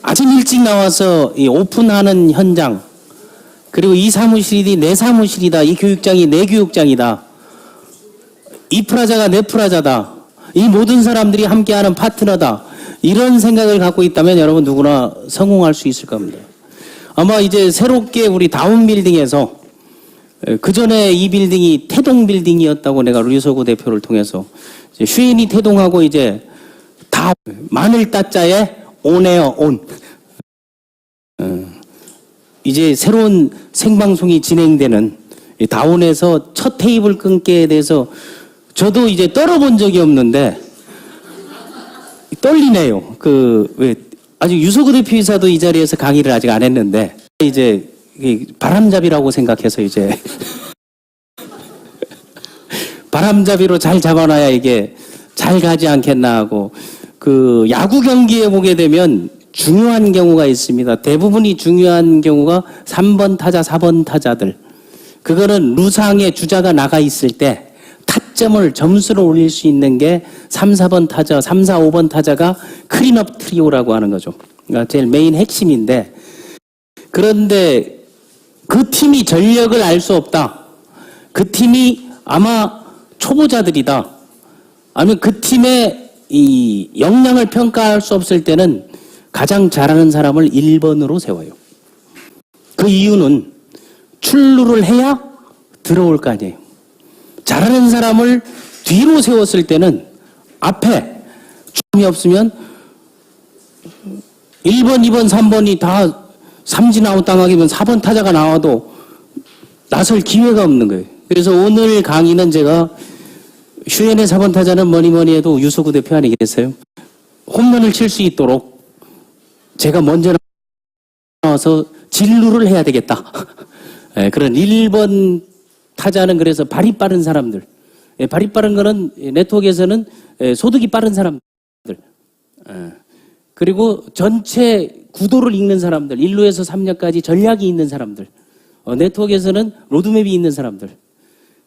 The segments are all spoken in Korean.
아침 일찍 나와서 이 오픈하는 현장, 그리고 이 사무실이 내 사무실이다, 이 교육장이 내 교육장이다, 이 프라자가 내 프라자다, 이 모든 사람들이 함께하는 파트너다, 이런 생각을 갖고 있다면 여러분 누구나 성공할 수 있을 겁니다. 아마 이제 새롭게 우리 다운 빌딩에서, 그 전에 이 빌딩이 태동 빌딩이었다고 내가 류서구 대표를 통해서 슈인이 태동하고 이제 다 마늘 따자에 온에어 온. 이제 새로운 생방송이 진행되는 다운에서 첫 테이블 끊기에 대해서 저도 이제 떨어본 적이 없는데 떨리네요. 왜 아직 유서구 대표이사도 이 자리에서 강의를 아직 안 했는데 이제 바람잡이라고 생각해서 이제 바람잡이로 잘 잡아놔야 이게 잘 가지 않겠나 하고, 그 야구 경기에 보게 되면 중요한 경우가 있습니다. 대부분이 중요한 경우가 3번 타자, 4번 타자들. 그거는 루상에 주자가 나가 있을 때 타점을 점수를 올릴 수 있는 게 3, 4번 타자, 3, 4, 5번 타자가 클린업 트리오라고 하는 거죠. 그러니까 제일 메인 핵심인데, 그런데 그 팀이 전력을 알 수 없다, 그 팀이 아마 초보자들이다, 아니면 그 팀의 이 역량을 평가할 수 없을 때는 가장 잘하는 사람을 1번으로 세워요. 그 이유는 출루를 해야 들어올 거 아니에요. 잘하는 사람을 뒤로 세웠을 때는 앞에 점이 없으면 1번, 2번, 3번이 다 삼진 아웃 당하기면 4번 타자가 나와도 나설 기회가 없는 거예요. 그래서 오늘 강의는 제가 슈엔의 4번 타자는 뭐니 해도 유서구 대표 아니겠어요? 홈런을 칠 수 있도록 제가 먼저 나와서 진루를 해야 되겠다. 그런 1번 타자는 그래서 발이 빠른 사람들. 발이 빠른 거는 네트워크에서는 소득이 빠른 사람들. 그리고 전체 구도를 읽는 사람들, 1루에서 3루까지 전략이 있는 사람들. 네트워크에서는 로드맵이 있는 사람들.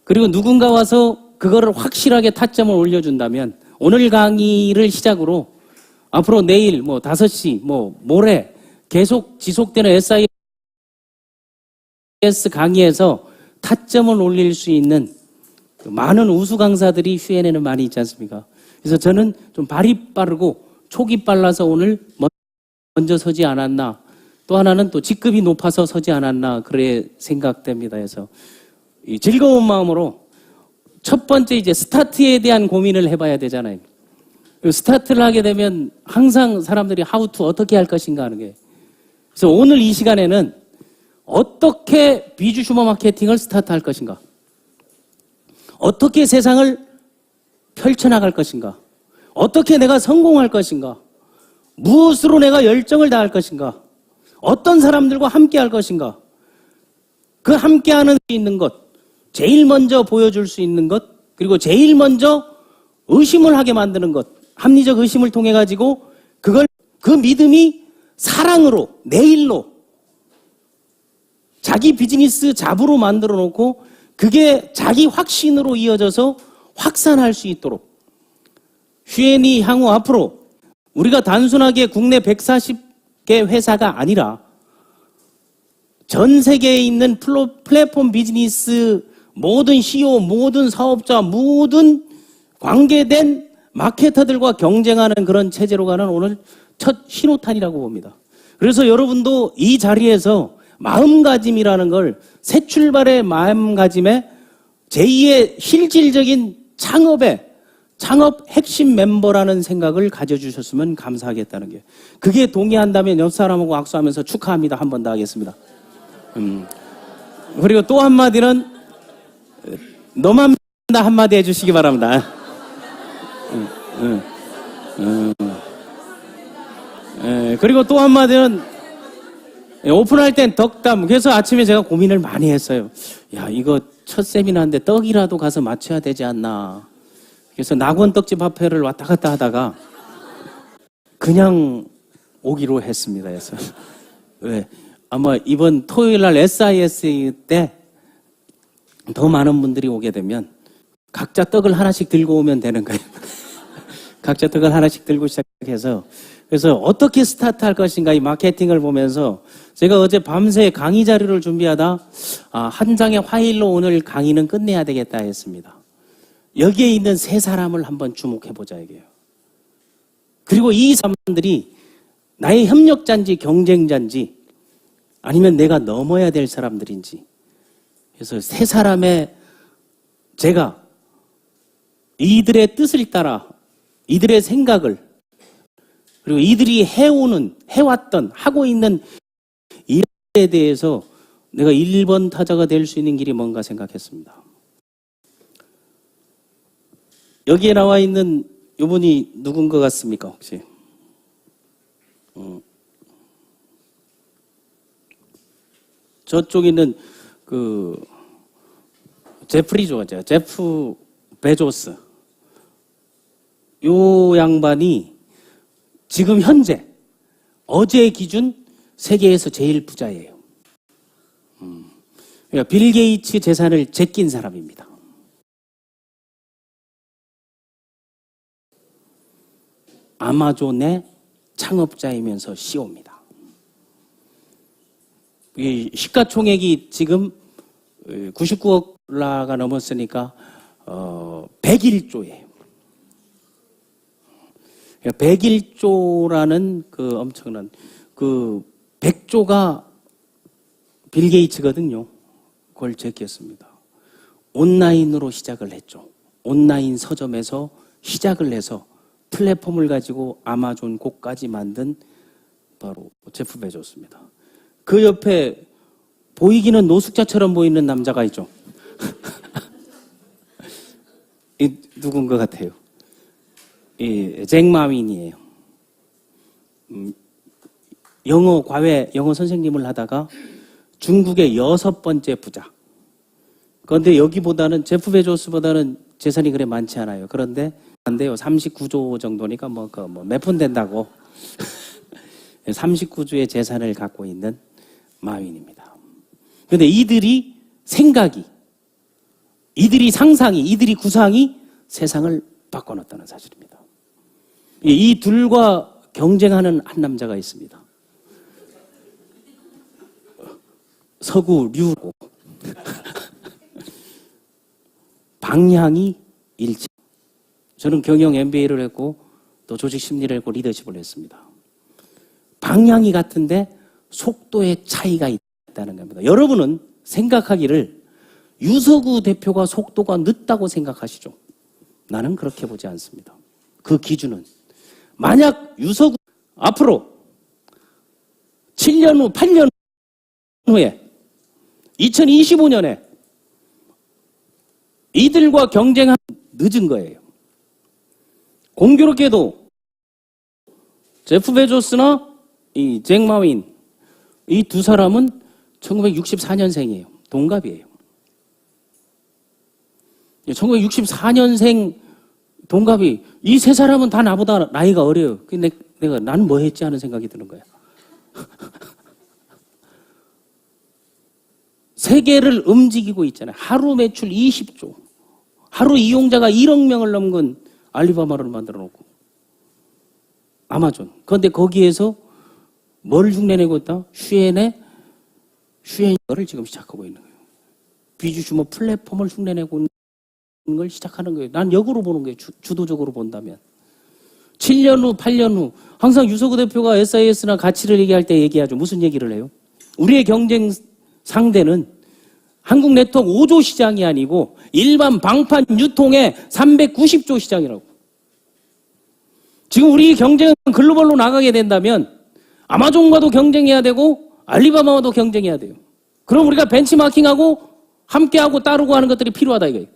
그리고 누군가 와서 그거를 확실하게 타점을 올려준다면 오늘 강의를 시작으로 앞으로 내일 5시 모레 계속 지속되는 SIS 강의에서 타점을 올릴 수 있는 많은 우수 강사들이 슈엔에는 많이 있지 않습니까? 그래서 저는 좀 발이 빠르고 촉이 빨라서 오늘 먼저 서지 않았나, 또 하나는 또 직급이 높아서 서지 않았나 그래 생각됩니다. 그래서 이 즐거운 마음으로 첫 번째 이제 스타트에 대한 고민을 해봐야 되잖아요. 스타트를 하게 되면 항상 사람들이 how to 어떻게 할 것인가 하는 게. 그래서 오늘 이 시간에는 어떻게 비주 슈머 마케팅을 스타트할 것인가, 어떻게 세상을 펼쳐나갈 것인가, 어떻게 내가 성공할 것인가, 무엇으로 내가 열정을 다할 것인가, 어떤 사람들과 함께 할 것인가, 그 함께하는 수 있는 것, 제일 먼저 보여줄 수 있는 것, 그리고 제일 먼저 의심을 하게 만드는 것, 합리적 의심을 통해 가지고 그걸, 그 믿음이 사랑으로, 내일로, 자기 비즈니스 잡으로 만들어 놓고 그게 자기 확신으로 이어져서 확산할 수 있도록 슈엔이 향후 앞으로 우리가 단순하게 국내 140개 회사가 아니라 전 세계에 있는 플랫폼 비즈니스 모든 CEO, 모든 사업자, 모든 관계된 마케터들과 경쟁하는 그런 체제로 가는 오늘 첫 신호탄이라고 봅니다. 그래서 여러분도 이 자리에서 마음가짐이라는 걸, 새 출발의 마음가짐에 제2의 실질적인 창업 핵심 멤버라는 생각을 가져주셨으면 감사하겠다는 게, 그게 동의한다면 옆 사람하고 악수하면서 축하합니다 한 번 더 하겠습니다. 그리고 또 한마디는 너만 나 한마디 해주시기 바랍니다. 그리고 또 한마디는 오픈할 땐 덕담. 그래서 아침에 제가 고민을 많이 했어요. 야, 이거 첫 세미나인데 떡이라도 가서 맞춰야 되지 않나. 그래서 낙원 떡집 화폐를 왔다 갔다 하다가 그냥 오기로 했습니다. 그래서 왜? 아마 이번 토요일 날 SIS 때 더 많은 분들이 오게 되면 각자 떡을 하나씩 들고 오면 되는 거예요. 각자 덕을 하나씩 들고 시작해서 그래서 어떻게 스타트할 것인가 이 마케팅을 보면서 제가 어제 밤새 강의 자료를 준비하다 한 장의 화일로 오늘 강의는 끝내야 되겠다 했습니다. 여기에 있는 세 사람을 한번 주목해보자 이게요. 그리고 이 사람들이 나의 협력자인지 경쟁자인지 아니면 내가 넘어야 될 사람들인지 그래서 세 사람의 제가 이들의 뜻을 따라 이들의 생각을 그리고 이들이 해왔던 하고 있는 일에 대해서 내가 1번 타자가 될 수 있는 길이 뭔가 생각했습니다. 여기에 나와 있는 이분이 누군 것 같습니까 혹시? 저쪽에 있는 그 제프리조죠. 제프 베조스. 요 양반이 지금 현재 어제 기준 세계에서 제일 부자예요. 그러니까 빌 게이츠 재산을 제낀 사람입니다. 아마존의 창업자이면서 CEO입니다. 이 시가총액이 지금 99억 달러가 넘었으니까 101조예요. 101조라는 그 엄청난 그 100조가 빌 게이츠거든요. 그걸 제꼈습니다. 온라인으로 시작을 했죠. 온라인 서점에서 시작을 해서 플랫폼을 가지고 아마존 곡까지 만든 바로 제프 베조스입니다. 그 옆에 보이기는 노숙자처럼 보이는 남자가 있죠. 이 누군 것 같아요? 잭 마윈이에요. 영어 선생님을 하다가 중국의 6번째 부자. 그런데 여기보다는 제프 베조스보다는 재산이 그래 많지 않아요. 그런데 안 돼요. 39조 정도니까 몇 푼 된다고. 39조의 재산을 갖고 있는 마윈입니다. 그런데 이들이 생각이, 이들이 상상이, 이들이 구상이 세상을 바꿔놨다는 사실입니다. 이 둘과 경쟁하는 한 남자가 있습니다. 서구 류고 방향이 일치. 저는 경영 MBA를 했고 또 조직 심리를 했고 리더십을 했습니다. 방향이 같은데 속도의 차이가 있다는 겁니다. 여러분은 생각하기를 유서구 대표가 속도가 늦다고 생각하시죠? 나는 그렇게 보지 않습니다. 그 기준은 만약 유서구 앞으로 7년 후, 8년 후에 2025년에 이들과 경쟁하는 늦은 거예요. 공교롭게도 제프 베조스나 이 잭 마윈 이 두 사람은 1964년생이에요. 동갑이에요. 1964년생 동갑이 이 세 사람은 다 나보다 나이가 어려요. 내가 나는 뭐 했지 하는 생각이 드는 거야. 세계를 움직이고 있잖아요. 하루 매출 20조. 하루 이용자가 1억 명을 넘은 알리바바를 만들어 놓고. 아마존. 그런데 거기에서 뭘 흉내내고 있다? 슈엔을 지금 시작하고 있는 거예요. 비주주모 플랫폼을 흉내내고 있는 걸 시작하는 거예요. 난 역으로 보는 거예요. 주도적으로 본다면. 7년 후, 8년 후. 항상 유서구 대표가 SIS나 가치를 얘기할 때 얘기하죠. 무슨 얘기를 해요? 우리의 경쟁 상대는 한국 네트워크 5조 시장이 아니고 일반 방판 유통의 390조 시장이라고. 지금 우리 경쟁은 글로벌로 나가게 된다면 아마존과도 경쟁해야 되고 알리바바와도 경쟁해야 돼요. 그럼 우리가 벤치마킹하고 함께하고 따르고 하는 것들이 필요하다 이거예요.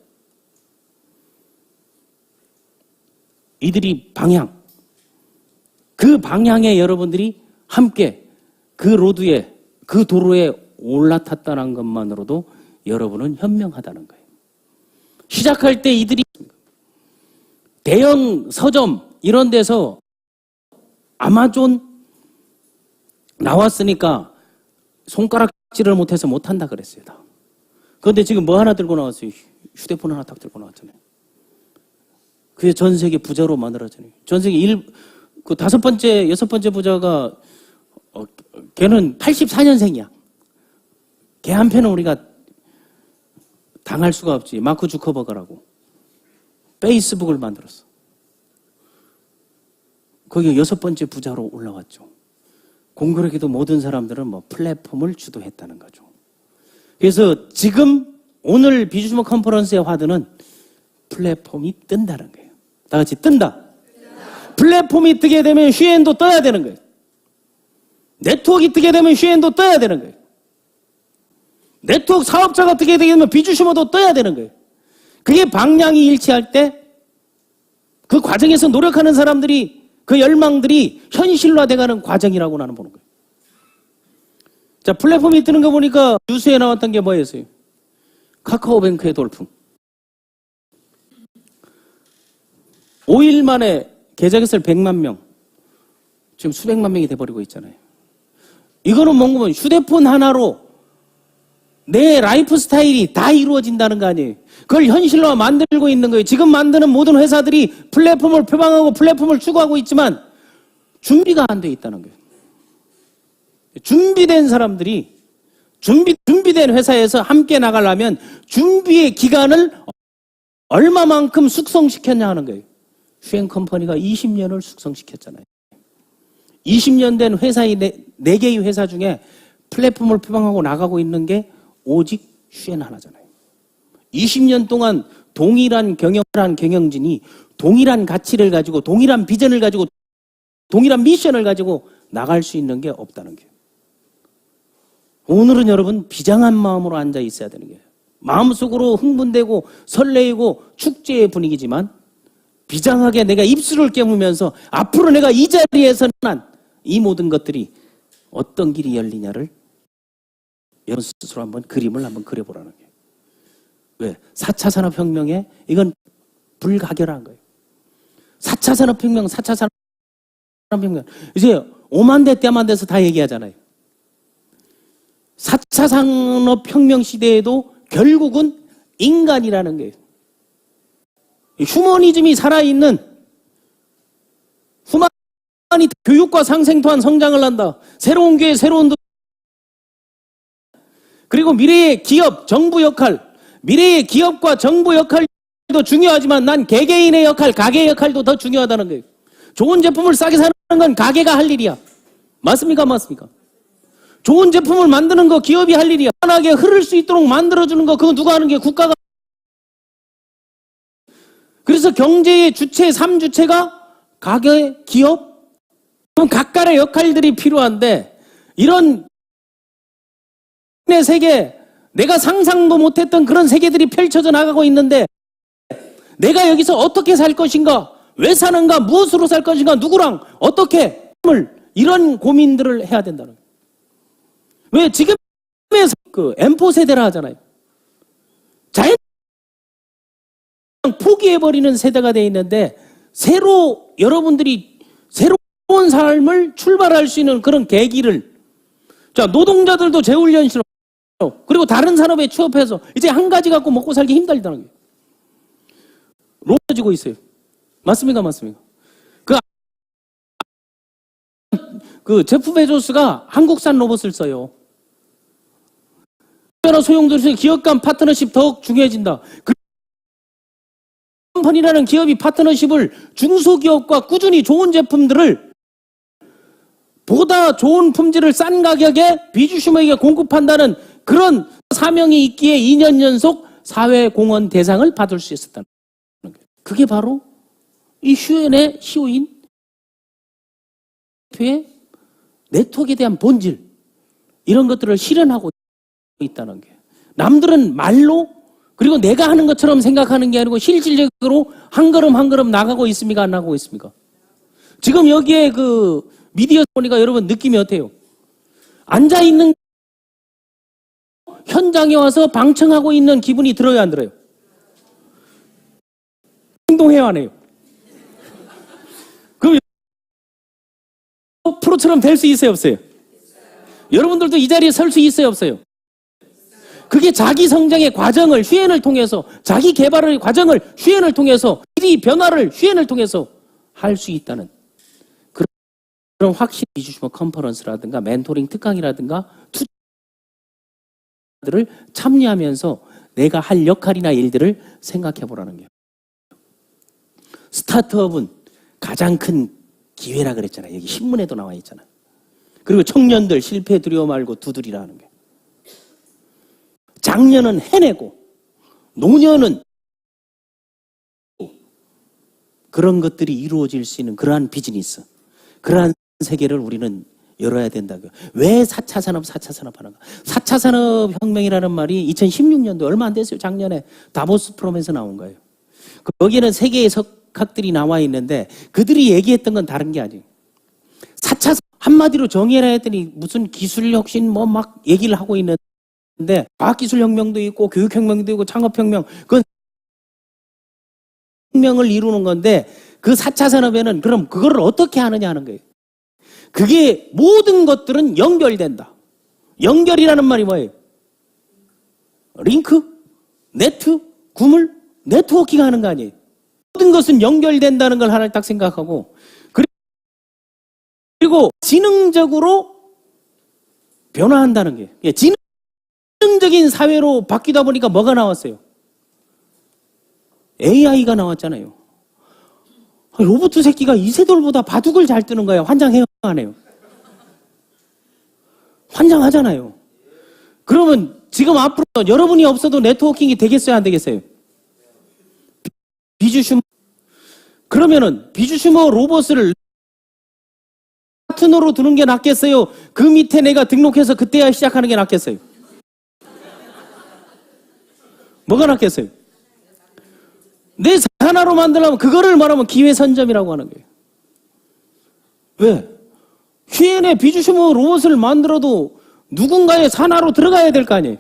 이들이 방향. 그 방향에 여러분들이 함께 그 로드에 그 도로에 올라탔다는 것만으로도 여러분은 현명하다는 거예요. 시작할 때 이들이 대형 서점 이런 데서 아마존 나왔으니까 손가락질을 못해서 못한다 그랬어요. 다. 그런데 지금 뭐 하나 들고 나왔어요? 휴대폰 하나 딱 들고 나왔잖아요. 그게 전 세계 부자로 만들어지는 거예요. 전 세계 그 5번째, 6번째 부자가 걔는 84년생이야. 걔 한편은 우리가 당할 수가 없지. 마크 주커버거라고 페이스북을 만들었어. 거기가 6번째 부자로 올라왔죠. 공교롭게도 모든 사람들은 뭐 플랫폼을 주도했다는 거죠. 그래서 지금 오늘 비즈니스 컨퍼런스의 화두는 플랫폼이 뜬다는 거예요. 다 같이 뜬다. 플랫폼이 뜨게 되면 휴엔도 떠야 되는 거예요. 네트워크가 뜨게 되면 휴엔도 떠야 되는 거예요. 네트워크 사업자가 뜨게 되면 비주슈머도 떠야 되는 거예요. 그게 방향이 일치할 때 그 과정에서 노력하는 사람들이 그 열망들이 현실화돼가는 과정이라고 나는 보는 거예요. 자, 플랫폼이 뜨는 거 보니까 뉴스에 나왔던 게 뭐였어요? 카카오뱅크의 돌풍. 5일 만에 계좌 개설 100만 명, 지금 수백만 명이 돼버리고 있잖아요. 이거는 뭔가 휴대폰 하나로 내 라이프 스타일이 다 이루어진다는 거 아니에요. 그걸 현실로 만들고 있는 거예요. 지금 만드는 모든 회사들이 플랫폼을 표방하고 플랫폼을 추구하고 있지만 준비가 안 돼 있다는 거예요. 준비된 사람들이 준비된 회사에서 함께 나가려면 준비의 기간을 얼마만큼 숙성시켰냐 하는 거예요. 휴엔컴퍼니가 20년을 숙성시켰잖아요. 20년 된 회사의 4개의 회사 중에 플랫폼을 표방하고 나가고 있는 게 오직 휴엔 하나잖아요. 20년 동안 동일한 경영진이 동일한 가치를 가지고 동일한 비전을 가지고 동일한 미션을 가지고 나갈 수 있는 게 없다는 거예요. 오늘은 여러분 비장한 마음으로 앉아 있어야 되는 거예요. 마음속으로 흥분되고 설레이고 축제의 분위기지만 비장하게 내가 입술을 깨물면서 앞으로 내가 이 자리에서 난 이 모든 것들이 어떤 길이 열리냐를 여러분 스스로 한번 그림을 한번 그려보라는 거예요. 왜? 4차 산업혁명에 이건 불가결한 거예요. 4차 산업혁명, 4차 산업혁명. 이제 5만 대 때만 돼서 다 얘기하잖아요. 4차 산업혁명 시대에도 결국은 인간이라는 거예요. 휴머니즘이 살아있는 후마니 교육과 상생 또한 성장을 한다. 새로운 교회, 새로운 그리고 미래의 기업, 정부 역할, 미래의 기업과 정부 역할도 중요하지만 난 개개인의 역할, 가게의 역할도 더 중요하다는 거예요. 좋은 제품을 싸게 사는 건 가게가 할 일이야. 맞습니까? 맞습니까? 좋은 제품을 만드는 거 기업이 할 일이야. 편하게 흐를 수 있도록 만들어주는 거 그거 누가 하는 게 국가가. 그래서 경제의 주체, 3주체가 가게, 기업, 그럼 각각의 역할들이 필요한데 이런 내 세계, 내가 상상도 못했던 그런 세계들이 펼쳐져 나가고 있는데 내가 여기서 어떻게 살 것인가, 왜 사는가, 무엇으로 살 것인가, 누구랑 어떻게 이런 고민들을 해야 된다는 거예요. 왜 지금의 그 M4 세대라 하잖아요. 자연 포기해버리는 세대가 돼 있는데 새로 여러분들이 새로운 삶을 출발할 수 있는 그런 계기를 자 노동자들도 재훈련시로 그리고 다른 산업에 취업해서 이제 한 가지 갖고 먹고 살기 힘들다는 거예요. 로지고 있어요. 맞습니까? 맞습니까? 그 제프 베조스가 한국산 로봇을 써요. 소용돌이서 기업 간 파트너십 더욱 중요해진다. 컴퍼니라는 기업이 파트너십을 중소기업과 꾸준히 좋은 제품들을 보다 좋은 품질을 싼 가격에 비주슈머에게 공급한다는 그런 사명이 있기에 2년 연속 사회공헌 대상을 받을 수 있었다는 거예요. 그게 바로 이 휴엔의 CEO인 대표의 네트워크에 대한 본질 이런 것들을 실현하고 있다는 거예요. 남들은 말로 그리고 내가 하는 것처럼 생각하는 게 아니고 실질적으로 한 걸음 한 걸음 나가고 있습니까? 안 나가고 있습니까? 지금 여기에 그 미디어 보니까 여러분 느낌이 어때요? 앉아있는 현장에 와서 방청하고 있는 기분이 들어요, 안 들어요? 행동해요, 안 해요? 그럼 프로처럼 될 수 있어요, 없어요? 여러분들도 이 자리에 설 수 있어요, 없어요? 그게 자기 성장의 과정을 휴엔을 통해서 자기 개발의 과정을 휴엔을 통해서 미리 변화를 휴엔을 통해서 할 수 있다는 그런 확신을 주시면 컨퍼런스라든가 멘토링 특강이라든가 투자들을 참여하면서 내가 할 역할이나 일들을 생각해 보라는 거예요. 스타트업은 가장 큰 기회라 그랬잖아요. 여기 신문에도 나와 있잖아요. 그리고 청년들 실패 두려워 말고 두드리라는 거예요. 장년은 해내고 노년은 그런 것들이 이루어질 수 있는 그러한 비즈니스, 그러한 세계를 우리는 열어야 된다고요. 왜 4차 산업 하는가? 4차 산업 혁명이라는 말이 2016년도 얼마 안 됐어요. 작년에 다보스 포럼에서 나온 거예요. 거기에는 세계의 석학들이 나와 있는데 그들이 얘기했던 건 다른 게 아니에요. 4차 한마디로 정의해라 했더니 무슨 기술 혁신 뭐 막 얘기를 하고 있는데 과학기술 혁명도 있고 교육혁명도 있고 창업혁명, 그건 혁명을 이루는 건데 그 4차 산업에는 그럼 그거를 어떻게 하느냐 하는 거예요. 그게 모든 것들은 연결된다. 연결이라는 말이 뭐예요? 링크, 네트, 구물, 네트워킹 하는 거 아니에요. 모든 것은 연결된다는 걸 하나 딱 생각하고, 그리고 지능적으로 변화한다는 게, 지능적인 사회로 바뀌다 보니까 뭐가 나왔어요? AI가 나왔잖아요. 로봇 새끼가 이세돌보다 바둑을 잘 뜨는 거예요. 환장해요, 안 해요? 환장하잖아요. 그러면 지금 앞으로 여러분이 없어도 네트워킹이 되겠어요, 안 되겠어요? 비주슈머. 그러면은 비주슈머 로봇을 파트너로 두는 게 낫겠어요? 그 밑에 내가 등록해서 그때야 시작하는 게 낫겠어요? 뭐가 낫겠어요? 내 하나로 만들려면 그거를 말하면 기회선점이라고 하는 거예요. 왜? 휴엔에 비주슈머 로봇을 만들어도 누군가의 산하로 들어가야 될 거 아니에요.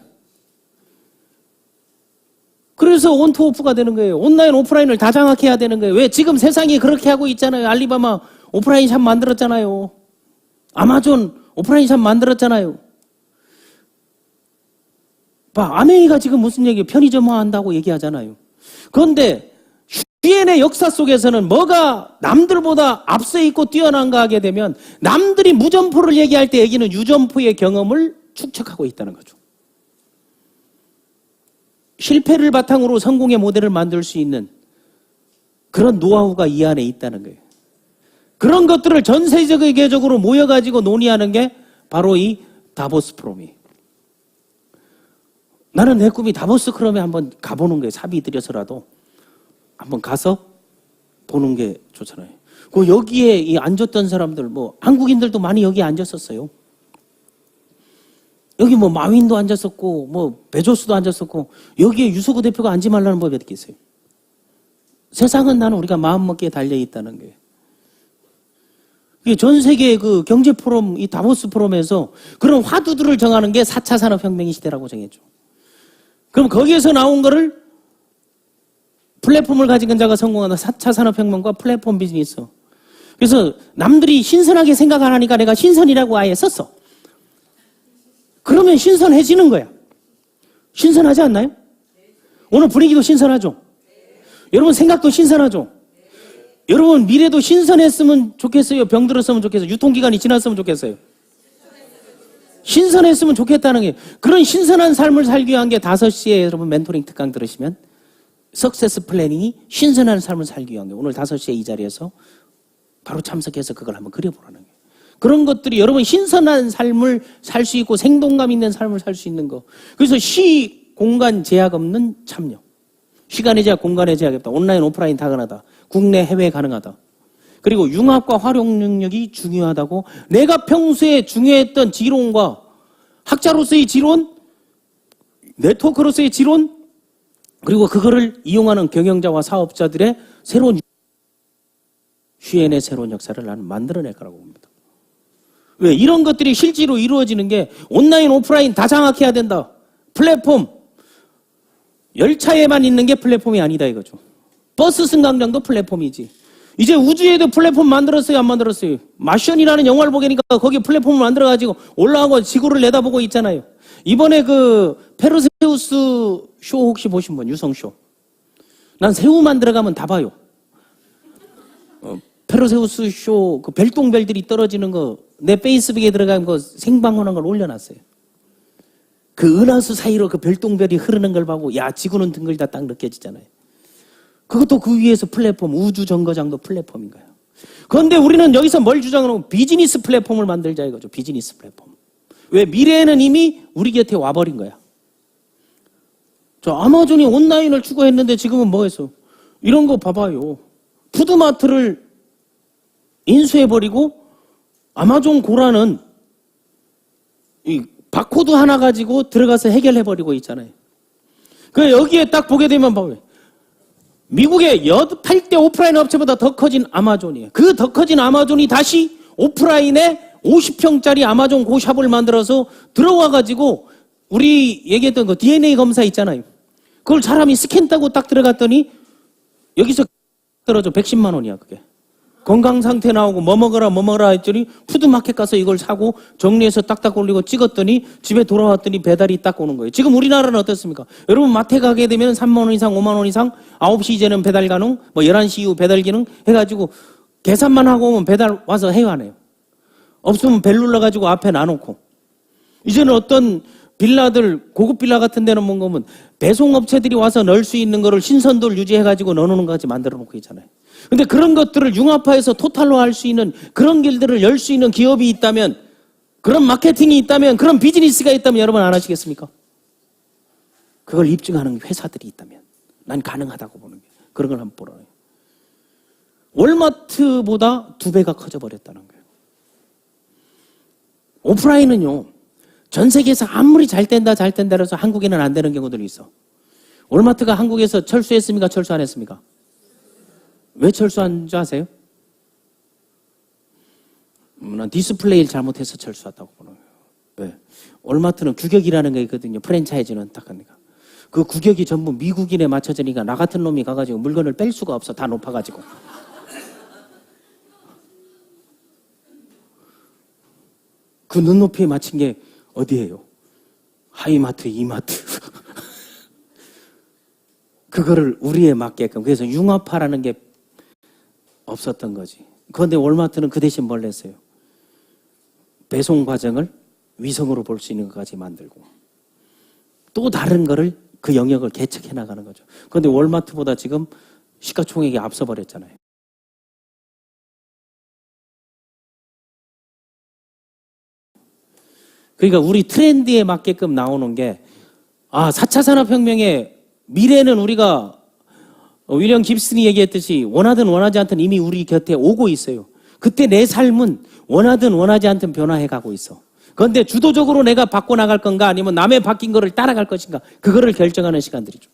그래서 온투오프가 되는 거예요. 온라인 오프라인을 다 장악해야 되는 거예요. 왜? 지금 세상이 그렇게 하고 있잖아요. 알리바마 오프라인 샵 만들었잖아요. 아마존 오프라인 샵 만들었잖아요. 아메이가 지금 무슨 얘기예요? 편의점화 한다고 얘기하잖아요. 그런데 휴엔의 역사 속에서는 뭐가 남들보다 앞서 있고 뛰어난가 하게 되면 남들이 무점포를 얘기할 때 여기는 유점포의 경험을 축적하고 있다는 거죠. 실패를 바탕으로 성공의 모델을 만들 수 있는 그런 노하우가 이 안에 있다는 거예요. 그런 것들을 전 세계적으로 모여가지고 논의하는 게 바로 이 다보스 포럼이에요. 나는 내 꿈이 다보스 포럼에 한번 가보는 거예요. 사비 들여서라도 한번 가서 보는 게 좋잖아요. 그 여기에 이 앉았던 사람들, 뭐 한국인들도 많이 여기 앉았었어요. 여기 뭐 마윈도 앉았었고, 뭐 베조스도 앉았었고, 여기에 유서구 대표가 앉지 말라는 법이 어디 있어요? 세상은 나는 우리가 마음먹기에 달려 있다는 거예요. 전 세계 그 경제 포럼, 이 다보스 포럼에서 그런 화두들을 정하는 게 4차 산업혁명의 시대라고 정했죠. 그럼 거기에서 나온 거를 플랫폼을 가진 자가 성공한다. 4차 산업혁명과 플랫폼 비즈니스. 그래서 남들이 신선하게 생각 안 하니까 내가 신선이라고 아예 썼어. 그러면 신선해지는 거야. 신선하지 않나요? 오늘 분위기도 신선하죠? 여러분 생각도 신선하죠? 여러분 미래도 신선했으면 좋겠어요? 병들었으면 좋겠어요? 유통기간이 지났으면 좋겠어요? 신선했으면 좋겠다는 게, 그런 신선한 삶을 살기 위한 게 5시에 여러분 멘토링 특강 들으시면 석세스 플래닝이 신선한 삶을 살기 위한 게 오늘 5시에 이 자리에서 바로 참석해서 그걸 한번 그려보라는 거예요. 그런 것들이 여러분 신선한 삶을 살 수 있고 생동감 있는 삶을 살 수 있는 거. 그래서 시, 공간 제약 없는 참여. 시간의 제약, 공간의 제약이 없다. 온라인, 오프라인 다 가능하다. 국내, 해외 가능하다. 그리고 융합과 활용 능력이 중요하다고, 내가 평소에 중요했던 지론과 학자로서의 지론, 네트워크로서의 지론, 그리고 그거를 이용하는 경영자와 사업자들의 새로운 휴엔의 새로운 역사를 나는 만들어낼 거라고 봅니다. 왜? 이런 것들이 실제로 이루어지는 게 온라인, 오프라인 다 장악해야 된다. 플랫폼. 열차에만 있는 게 플랫폼이 아니다 이거죠. 버스 승강장도 플랫폼이지. 이제 우주에도 플랫폼 만들었어요, 안 만들었어요? 마션이라는 영화를 보니까 거기 플랫폼을 만들어가지고 올라가고 지구를 내다보고 있잖아요. 이번에 그 페르세우스 쇼 혹시 보신 분? 유성쇼. 난 새우만 들어가면 다 봐요. 페르세우스 쇼 그 별똥별들이 떨어지는 거 내 페이스북에 들어간 거 생방하는 걸 올려놨어요. 그 은하수 사이로 그 별똥별이 흐르는 걸 보고 야 지구는 둥글다 딱 느껴지잖아요. 그것도 그 위에서 플랫폼 우주 정거장도 플랫폼인 거예요. 그런데 우리는 여기서 뭘 주장하고 비즈니스 플랫폼을 만들자 이거죠. 비즈니스 플랫폼. 왜 미래에는 이미 우리 곁에 와버린 거야. 저 아마존이 온라인을 추구했는데 지금은 뭐 했어? 이런 거 봐봐요. 푸드마트를 인수해버리고 아마존 고라는 이 바코드 하나 가지고 들어가서 해결해버리고 있잖아요. 그 여기에 딱 보게 되면 봐봐요. 미국의 8대 오프라인 업체보다 더 커진 아마존이에요. 그 더 커진 아마존이 다시 오프라인에 50평짜리 아마존 고샵을 만들어서 들어와가지고 우리 얘기했던 그 DNA 검사 있잖아요. 그걸 사람이 스캔 따고 딱 들어갔더니 여기서 떨어져 110만 원이야 그게. 건강 상태 나오고 뭐 먹어라 했더니 푸드마켓 가서 이걸 사고 정리해서 딱딱 올리고 찍었더니 집에 돌아왔더니 배달이 딱 오는 거예요. 지금 우리나라는 어떻습니까? 여러분 마트 가게 되면 3만 원 이상 5만 원 이상 9시 이제는 배달 가능 뭐 11시 이후 배달 기능 해가지고 계산만 하고 오면 배달 와서 해요 안 해요? 없으면 벨 눌러가지고 앞에 놔놓고 이제는 어떤 빌라들 고급 빌라 같은 데는 뭔가 보면 배송업체들이 와서 넣을 수 있는 거를 신선도를 유지해가지고 넣어놓는 것까지 만들어 놓고 있잖아요. 근데 그런 것들을 융합화해서 토탈로 할 수 있는 그런 길들을 열 수 있는 기업이 있다면 그런 마케팅이 있다면 그런 비즈니스가 있다면 여러분 안 하시겠습니까? 그걸 입증하는 회사들이 있다면 난 가능하다고 보는 게 그런 걸 한번 보라고요. 월마트보다 2배가 커져버렸다는 거예요. 오프라인은요. 전 세계에서 아무리 잘 된다 해서 한국에는 안 되는 경우들이 있어. 월마트가 한국에서 철수했습니까? 철수 안 했습니까? 왜 철수한 줄 아세요? 난 디스플레이를 잘못해서 철수했다고 보는 거예요. 왜? 월마트는 규격이라는 게 있거든요. 프랜차이즈는 딱 합니까? 그 규격이 전부 미국인에 맞춰지니까 나 같은 놈이 가가지고 물건을 뺄 수가 없어. 다 높아가지고. 그 눈높이에 맞춘 게 어디예요? 하이마트, 이마트. 그거를 우리에 맞게끔. 그래서 융합화라는 게 없었던 거지. 그런데 월마트는 그 대신 뭘 했어요? 배송 과정을 위성으로 볼 수 있는 것까지 만들고 또 다른 거를 그 영역을 개척해 나가는 거죠. 그런데 월마트보다 지금 시가총액이 앞서 버렸잖아요. 그러니까 우리 트렌드에 맞게끔 나오는 게 4차 산업혁명의 미래는 우리가 윌리엄 깁슨이 얘기했듯이 원하든 원하지 않든 이미 우리 곁에 오고 있어요. 그때 내 삶은 원하든 원하지 않든 변화해가고 있어. 그런데 주도적으로 내가 바꿔나갈 건가 아니면 남의 바뀐 거를 따라갈 것인가 그거를 결정하는 시간들이죠.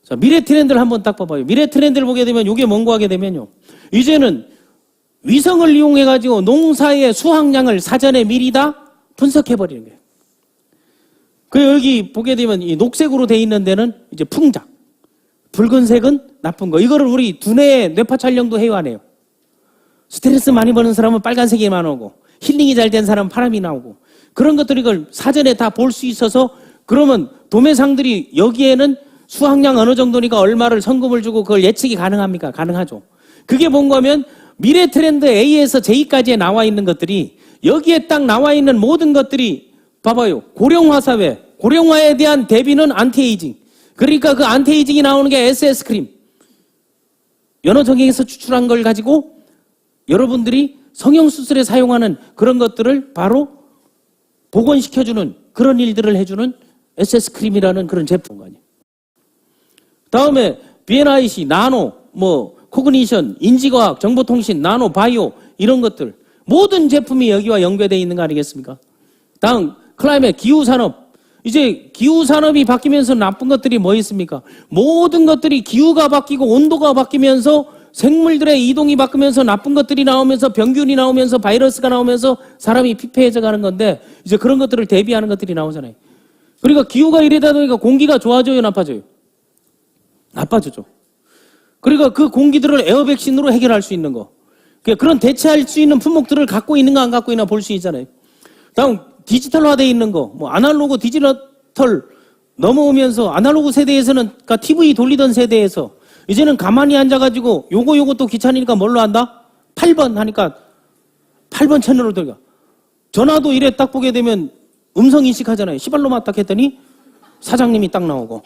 자, 미래 트렌드를 한번 딱 봐봐요. 미래 트렌드를 보게 되면 이게 뭔고 하게 되면요. 이제는 위성을 이용해가지고 농사의 수확량을 사전에 미리 다 분석해버리는 거예요. 그 여기 보게 되면 이 녹색으로 돼 있는 데는 이제 풍작. 붉은색은 나쁜 거. 이거를 우리 두뇌 뇌파 촬영도 해요, 안 해요? 스트레스 많이 받는 사람은 빨간색이만 오고, 힐링이 잘 된 사람은 파란이 나오고, 그런 것들을 이걸 사전에 다 볼 수 있어서, 그러면 도매상들이 여기에는 수확량 어느 정도니까 얼마를 성금을 주고 그걸 예측이 가능합니까? 가능하죠. 그게 뭔가 하면 미래 트렌드 A에서 J까지에 나와 있는 것들이 여기에 딱 나와 있는 모든 것들이 봐봐요. 고령화 사회, 고령화에 대한 대비는 안티에이징. 그러니까 그 안티에이징이 나오는 게 SS크림. 연어정액에서 추출한 걸 가지고 여러분들이 성형수술에 사용하는 그런 것들을 바로 복원시켜주는 그런 일들을 해주는 SS크림이라는 그런 제품이 아니에요. 다음에 BNIC, 나노, 코그니션, 인지과학, 정보통신, 나노, 바이오 이런 것들 모든 제품이 여기와 연계되어 있는 거 아니겠습니까? 다음 클라이맥, 기후산업. 이제 기후산업이 바뀌면서 나쁜 것들이 뭐 있습니까? 모든 것들이 기후가 바뀌고 온도가 바뀌면서 생물들의 이동이 바뀌면서 나쁜 것들이 나오면서 병균이 나오면서 바이러스가 나오면서 사람이 피폐해져 가는 건데 이제 그런 것들을 대비하는 것들이 나오잖아요. 그러니까 기후가 이러다 보니까 공기가 좋아져요, 나빠져요? 나빠지죠. 그러니까 그 공기들을 에어백신으로 해결할 수 있는 거. 그런 대체할 수 있는 품목들을 갖고 있는가 안 갖고 있나 볼 수 있잖아요. 다음 디지털화되어 있는 거. 아날로그 디지털 넘어오면서 아날로그 세대에서는 그러니까 TV 돌리던 세대에서 이제는 가만히 앉아가지고 요거 또 귀찮으니까 뭘로 한다? 8번 하니까 8번 채널로 들어가. 전화도 이래 딱 보게 되면 음성 인식하잖아요. 시발로만 딱 했더니 사장님이 딱 나오고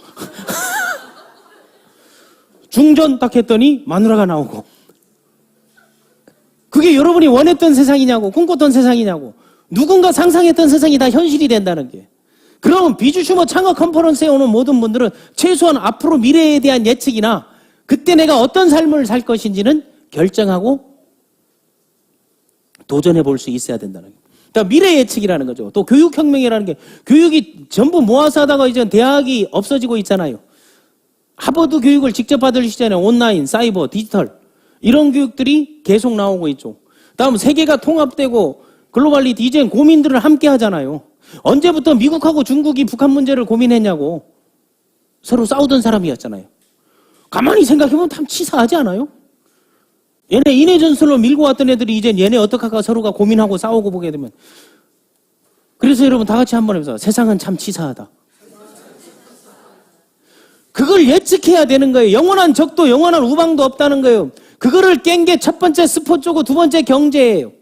중전 딱 했더니 마누라가 나오고. 그게 여러분이 원했던 세상이냐고, 꿈꿨던 세상이냐고, 누군가 상상했던 세상이 다 현실이 된다는 게. 그럼 비주슈머 창업 컨퍼런스에 오는 모든 분들은 최소한 앞으로 미래에 대한 예측이나 그때 내가 어떤 삶을 살 것인지는 결정하고 도전해 볼 수 있어야 된다는 거예요. 그러니까 미래 예측이라는 거죠. 또 교육혁명이라는 게, 교육이 전부 모아서 하다가 이제 대학이 없어지고 있잖아요. 하버드 교육을 직접 받으시잖아요. 온라인, 사이버, 디지털 이런 교육들이 계속 나오고 있죠. 다음 세계가 통합되고 글로벌리 디자인 고민들을 함께 하잖아요. 언제부터 미국하고 중국이 북한 문제를 고민했냐고. 서로 싸우던 사람이었잖아요. 가만히 생각해보면 참 치사하지 않아요? 얘네 인해 전술로 밀고 왔던 애들이 이제 얘네 어떡할까 서로가 고민하고 싸우고 보게 되면. 그래서 여러분 다 같이 한번 해보세요. 세상은 참 치사하다. 그걸 예측해야 되는 거예요. 영원한 적도 영원한 우방도 없다는 거예요. 그거를 깬 게 첫 번째 스포츠고 두 번째 경제예요.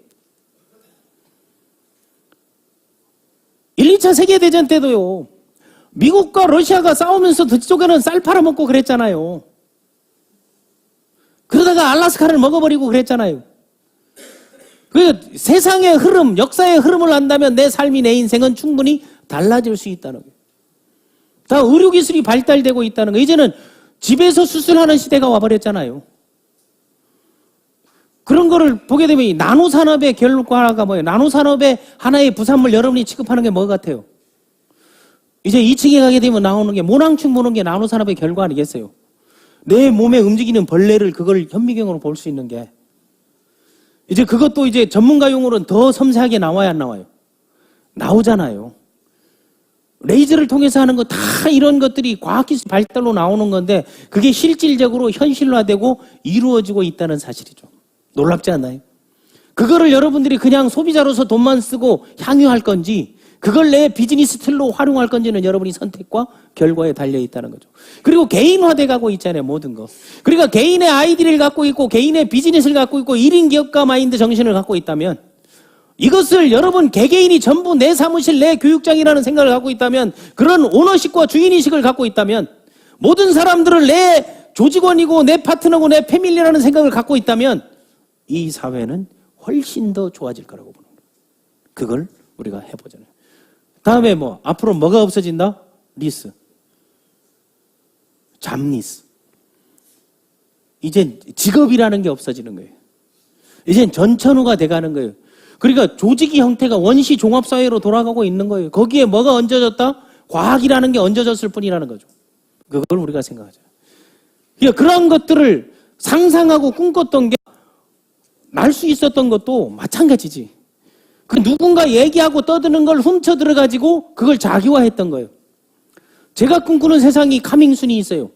1, 2차 세계대전 때도요. 미국과 러시아가 싸우면서 저쪽에는 쌀 팔아먹고 그랬잖아요. 그러다가 알라스카를 먹어버리고 그랬잖아요. 그 세상의 흐름, 역사의 흐름을 안다면 내 삶이, 내 인생은 충분히 달라질 수 있다는 거예요. 다 의료기술이 발달되고 있다는 거예요. 이제는 집에서 수술하는 시대가 와버렸잖아요. 그런 거를 보게 되면 이 나노산업의 결과가 뭐예요? 나노산업의 하나의 부산물 여러분이 취급하는 게 뭐 같아요? 이제 2층에 가게 되면 나오는 게, 모낭충 보는 게 나노산업의 결과 아니겠어요? 내 몸에 움직이는 벌레를 그걸 현미경으로 볼 수 있는 게. 이제 그것도 이제 전문가 용어로는 더 섬세하게 나와야 안 나와요? 나오잖아요. 레이저를 통해서 하는 거 다 이런 것들이 과학기술 발달로 나오는 건데 그게 실질적으로 현실화되고 이루어지고 있다는 사실이죠. 놀랍지 않나요? 그거를 여러분들이 그냥 소비자로서 돈만 쓰고 향유할 건지 그걸 내 비즈니스 틀로 활용할 건지는 여러분이 선택과 결과에 달려있다는 거죠. 그리고 개인화돼 가고 있잖아요. 모든 거. 그러니까 개인의 아이디를 갖고 있고 개인의 비즈니스를 갖고 있고 1인 기업가 마인드 정신을 갖고 있다면 이것을 여러분 개개인이 전부 내 사무실, 내 교육장이라는 생각을 갖고 있다면, 그런 오너십과 주인의식을 갖고 있다면, 모든 사람들을 내 조직원이고 내 파트너고 내 패밀리라는 생각을 갖고 있다면 이 사회는 훨씬 더 좋아질 거라고 보는 거예요. 그걸 우리가 해보잖아요. 다음에 뭐 앞으로 뭐가 없어진다? 리스. 잡리스. 이젠 직업이라는 게 없어지는 거예요. 이젠 전천후가 돼가는 거예요. 그러니까 조직의 형태가 원시 종합사회로 돌아가고 있는 거예요. 거기에 뭐가 얹어졌다? 과학이라는 게 얹어졌을 뿐이라는 거죠. 그걸 우리가 생각하죠. 그러니까 그런 것들을 상상하고 꿈꿨던 게 날 수 있었던 것도 마찬가지지. 그 누군가 얘기하고 떠드는 걸 훔쳐 들어가지고 그걸 자기화했던 거예요. 제가 꿈꾸는 세상이 카밍순이 있어요.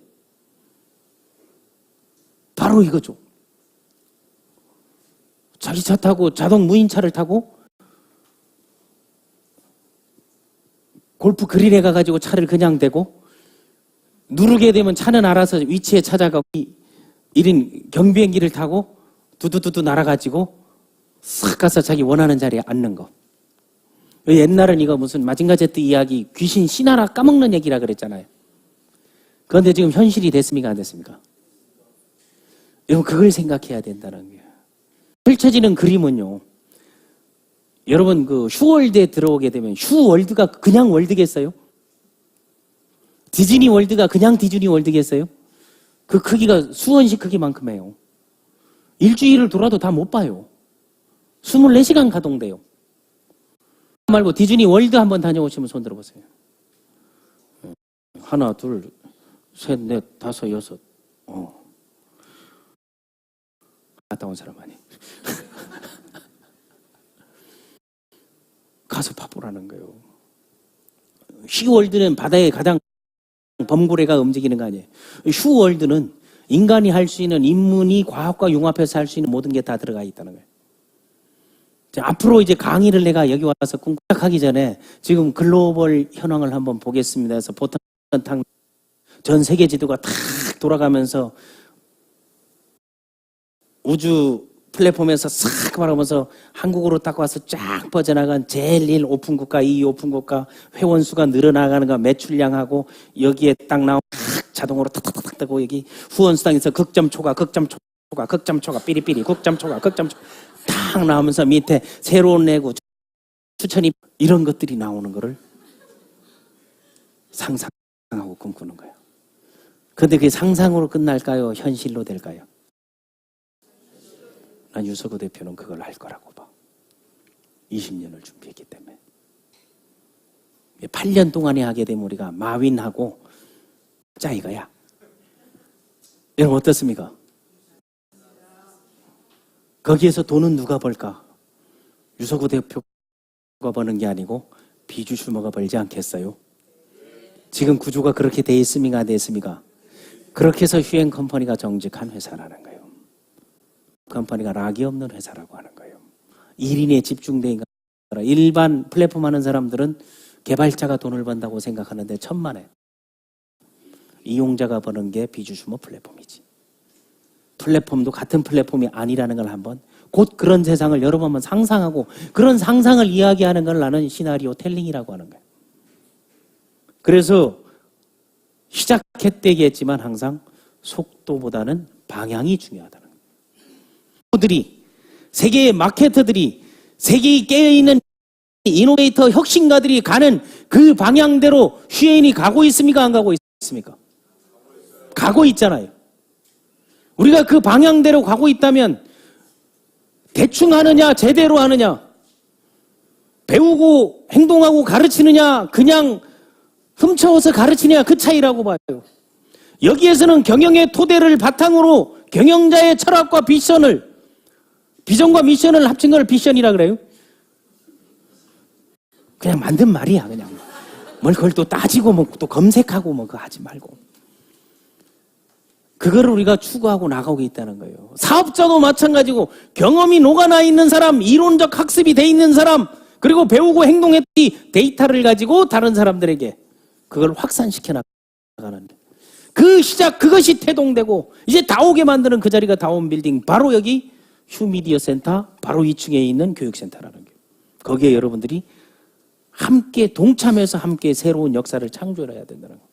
바로 이거죠. 자기 차 타고 자동 무인차를 타고 골프 그린에 가가지고 차를 그냥 대고 누르게 되면 차는 알아서 위치에 찾아가고 1인 경비행기를 타고 두두두두 날아가지고 싹 가서 자기 원하는 자리에 앉는 거. 옛날은 이거 무슨 마징가 제트 이야기 귀신 신하라 까먹는 얘기라 그랬잖아요. 그런데 지금 현실이 됐습니까? 안 됐습니까? 여러분 그걸 생각해야 된다는 거예요. 펼쳐지는 그림은요. 여러분 그 슈월드에 들어오게 되면 슈월드가 그냥 월드겠어요? 디즈니 월드가 그냥 디즈니 월드겠어요? 그 크기가 수원시 크기만큼 해요. 일주일을 돌아도 다 못 봐요. 24시간 가동돼요. 말고 디즈니 월드 한번 다녀오시면 손 들어보세요. 하나, 둘, 셋, 넷, 다섯, 여섯. 갔다 온 사람 아니. 가서 봐보라는 거예요. 슈월드는 바다에 가장 범고래가 움직이는 거 아니에요. 슈월드는 인간이 할 수 있는 인문이 과학과 융합해서 할 수 있는 모든 게 다 들어가 있다는 거예요. 앞으로 이제 강의를 내가 여기 와서 꿈꾸기 전에 지금 글로벌 현황을 한번 보겠습니다 해서 보통 전 세계 지도가 탁 돌아가면서 우주 플랫폼에서 싹 바라보면서 한국으로 딱 와서 쫙 뻗어나간 제일 1 오픈국가, 2 오픈국가 회원수가 늘어나가는 거 매출량하고 여기에 딱 나온 자동으로 탁탁탁 뜨고 여기 후원수당에서 극점 초과, 극점 초과, 극점 초과, 삐리삐리, 극점 초과, 극점 초과 탁 나오면서 밑에 새로운 내구, 추천이 이런 것들이 나오는 거를 상상하고 꿈꾸는 거예요. 그런데 그게 상상으로 끝날까요? 현실로 될까요? 난 유석호 대표는 그걸 할 거라고 봐. 20년을 준비했기 때문에. 8년 동안에 하게 되면 우리가 마윈하고 짜 이거야. 여러분 어떻습니까? 거기에서 돈은 누가 벌까? 유석호 대표가 버는 게 아니고 비주 슈머가 벌지 않겠어요? 지금 구조가 그렇게 돼 있습니까? 안 돼 있습니까? 그렇게 해서 휴행 컴퍼니가 정직한 회사라는 거예요. 컴퍼니가 락이 없는 회사라고 하는 거예요. 1인에 집중된 거라. 일반 플랫폼 하는 사람들은 개발자가 돈을 번다고 생각하는데 천만에 이용자가 버는 게 비주슈머 플랫폼이지. 플랫폼도 같은 플랫폼이 아니라는 걸 한번 곧 그런 세상을 여러분 한번 상상하고 그런 상상을 이야기하는 걸 나는 시나리오 텔링이라고 하는 거예요. 그래서 시작했다기 했지만 항상 속도보다는 방향이 중요하다는 거예요. 세계의 마케터들이 세계에 깨어있는 이노베이터 혁신가들이 가는 그 방향대로 휴에인이 가고 있습니까? 안 가고 있습니까? 가고 있잖아요. 우리가 그 방향대로 가고 있다면 대충 하느냐 제대로 하느냐 배우고 행동하고 가르치느냐 그냥 훔쳐서 가르치느냐 그 차이라고 봐요. 여기에서는 경영의 토대를 바탕으로 경영자의 철학과 비전과 미션을 합친 걸 비션이라 그래요. 그냥 만든 말이야. 그냥 뭘 그걸 또 따지고 뭐 또 검색하고 뭐 그거 하지 말고 그거를 우리가 추구하고 나가고 있다는 거예요. 사업자도 마찬가지고 경험이 녹아나 있는 사람, 이론적 학습이 돼 있는 사람, 그리고 배우고 행동했더니 데이터를 가지고 다른 사람들에게 그걸 확산시켜 나가는 그 시작, 그것이 태동되고 이제 다 오게 만드는 그 자리가 다운빌딩, 바로 여기 휴미디어 센터 바로 2층에 있는 교육센터라는 거예요. 거기에 여러분들이 함께 동참해서 함께 새로운 역사를 창조해야 된다는 거예요.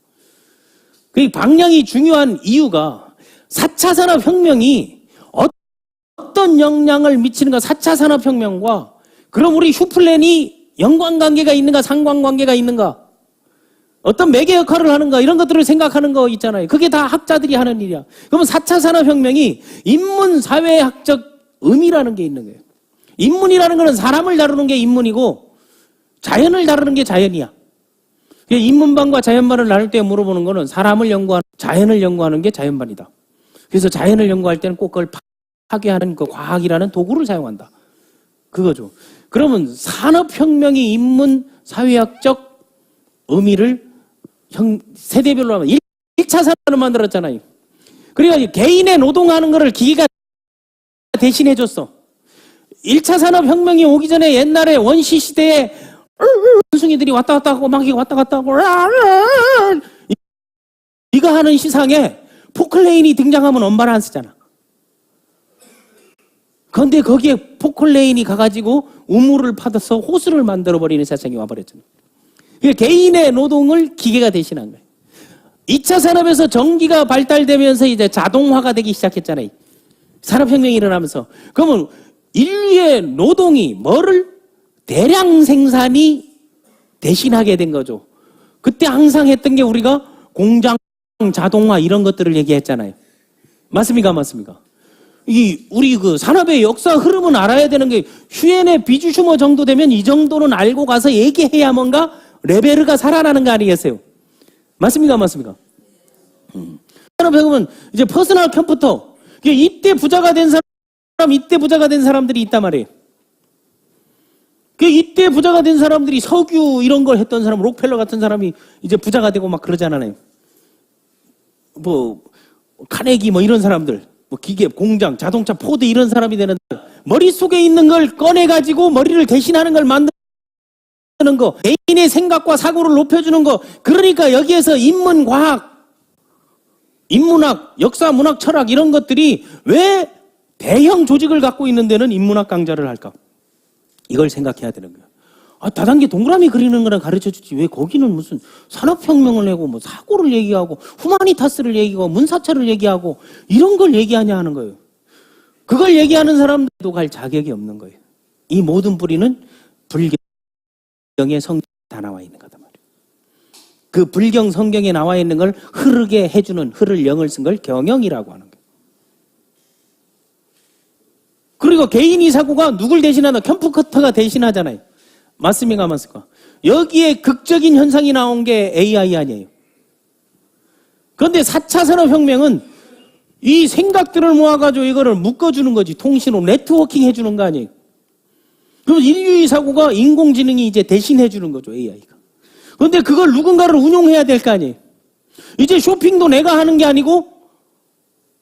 그 방향이 중요한 이유가 4차 산업혁명이 어떤 영향을 미치는가, 4차 산업혁명과 그럼 우리 휴플랜이 연관관계가 있는가, 상관관계가 있는가, 어떤 매개 역할을 하는가, 이런 것들을 생각하는 거 있잖아요. 그게 다 학자들이 하는 일이야. 그러면 4차 산업혁명이 인문사회학적 의미라는 게 있는 거예요. 인문이라는 거는 사람을 다루는 게 인문이고 자연을 다루는 게 자연이야. 인문반과 자연반을 나눌 때 물어보는 거는 사람을 연구하는, 자연을 연구하는 게 자연반이다. 그래서 자연을 연구할 때는 꼭 그걸 파괴하는 그 과학이라는 도구를 사용한다. 그거죠. 그러면 산업혁명이 인문 사회학적 의미를 세대별로 하면 1차 산업을 만들었잖아요. 그러니까 개인의 노동하는 거를 기계가 대신해 줬어. 1차 산업혁명이 오기 전에 옛날에 원시 시대에 원숭이들이 왔다 갔다 하고 막 왔다 갔다 하고 이거 하는 시상에 포클레인이 등장하면 엄마를 안 쓰잖아. 그런데 거기에 포클레인이 가가지고 우물을 파서 호수를 만들어버리는 세상이 와버렸잖아. 개인의 노동을 기계가 대신한 거예요. 2차 산업에서 전기가 발달되면서 이제 자동화가 되기 시작했잖아요. 산업혁명이 일어나면서. 그러면 인류의 노동이 뭐를? 대량 생산이 대신하게 된 거죠. 그때 항상 했던 게 우리가 공장, 자동화 이런 것들을 얘기했잖아요. 맞습니까? 맞습니까? 우리 그 산업의 역사 흐름은 알아야 되는 게 휴엔의 비주슈머 정도 되면 이 정도는 알고 가서 얘기해야 뭔가 레벨가 살아나는 거 아니겠어요? 맞습니까? 맞습니까? 산업혁명은 이제 퍼스널 컴퓨터, 이때 부자가 된 사람, 이때 부자가 된 사람들이 있단 말이에요. 이때 부자가 된 사람들이 석유 이런 걸 했던 사람, 록펠러 같은 사람이 이제 부자가 되고 막 그러잖아요. 뭐 카네기 뭐 이런 사람들, 뭐 기계, 공장, 자동차, 포드 이런 사람이 되는, 머릿속에 있는 걸 꺼내가지고 머리를 대신하는 걸 만드는 거, 개인의 생각과 사고를 높여주는 거. 그러니까 여기에서 인문과학, 인문학, 역사, 문학, 철학 이런 것들이 왜 대형 조직을 갖고 있는 데는 인문학 강좌를 할까? 이걸 생각해야 되는 거예요. 다단계 동그라미 그리는 거나 가르쳐 주지 왜 거기는 무슨 산업혁명을 내고 뭐 사고를 얘기하고 후마니타스를 얘기하고 문사철을 얘기하고 이런 걸 얘기하냐 하는 거예요. 그걸 얘기하는 사람들도 갈 자격이 없는 거예요. 이 모든 뿌리는 불경의 성경에 다 나와 있는 거다 말이에요. 그 불경 성경에 나와 있는 걸 흐르게 해주는 흐를 영을 쓴 걸 경영이라고 하는 거예요. 그리고 개인이 사고가 누굴 대신하나? 컴퓨터가 대신하잖아요. 맞습니까? 맞습니까? 여기에 극적인 현상이 나온 게 AI 아니에요. 그런데 4차 산업혁명은 이 생각들을 모아가지고 이거를 묶어주는 거지. 통신으로 네트워킹 해주는 거 아니에요. 그럼 인류의 사고가 인공지능이 이제 대신해주는 거죠. AI가. 그런데 그걸 누군가를 운용해야 될 거 아니에요. 이제 쇼핑도 내가 하는 게 아니고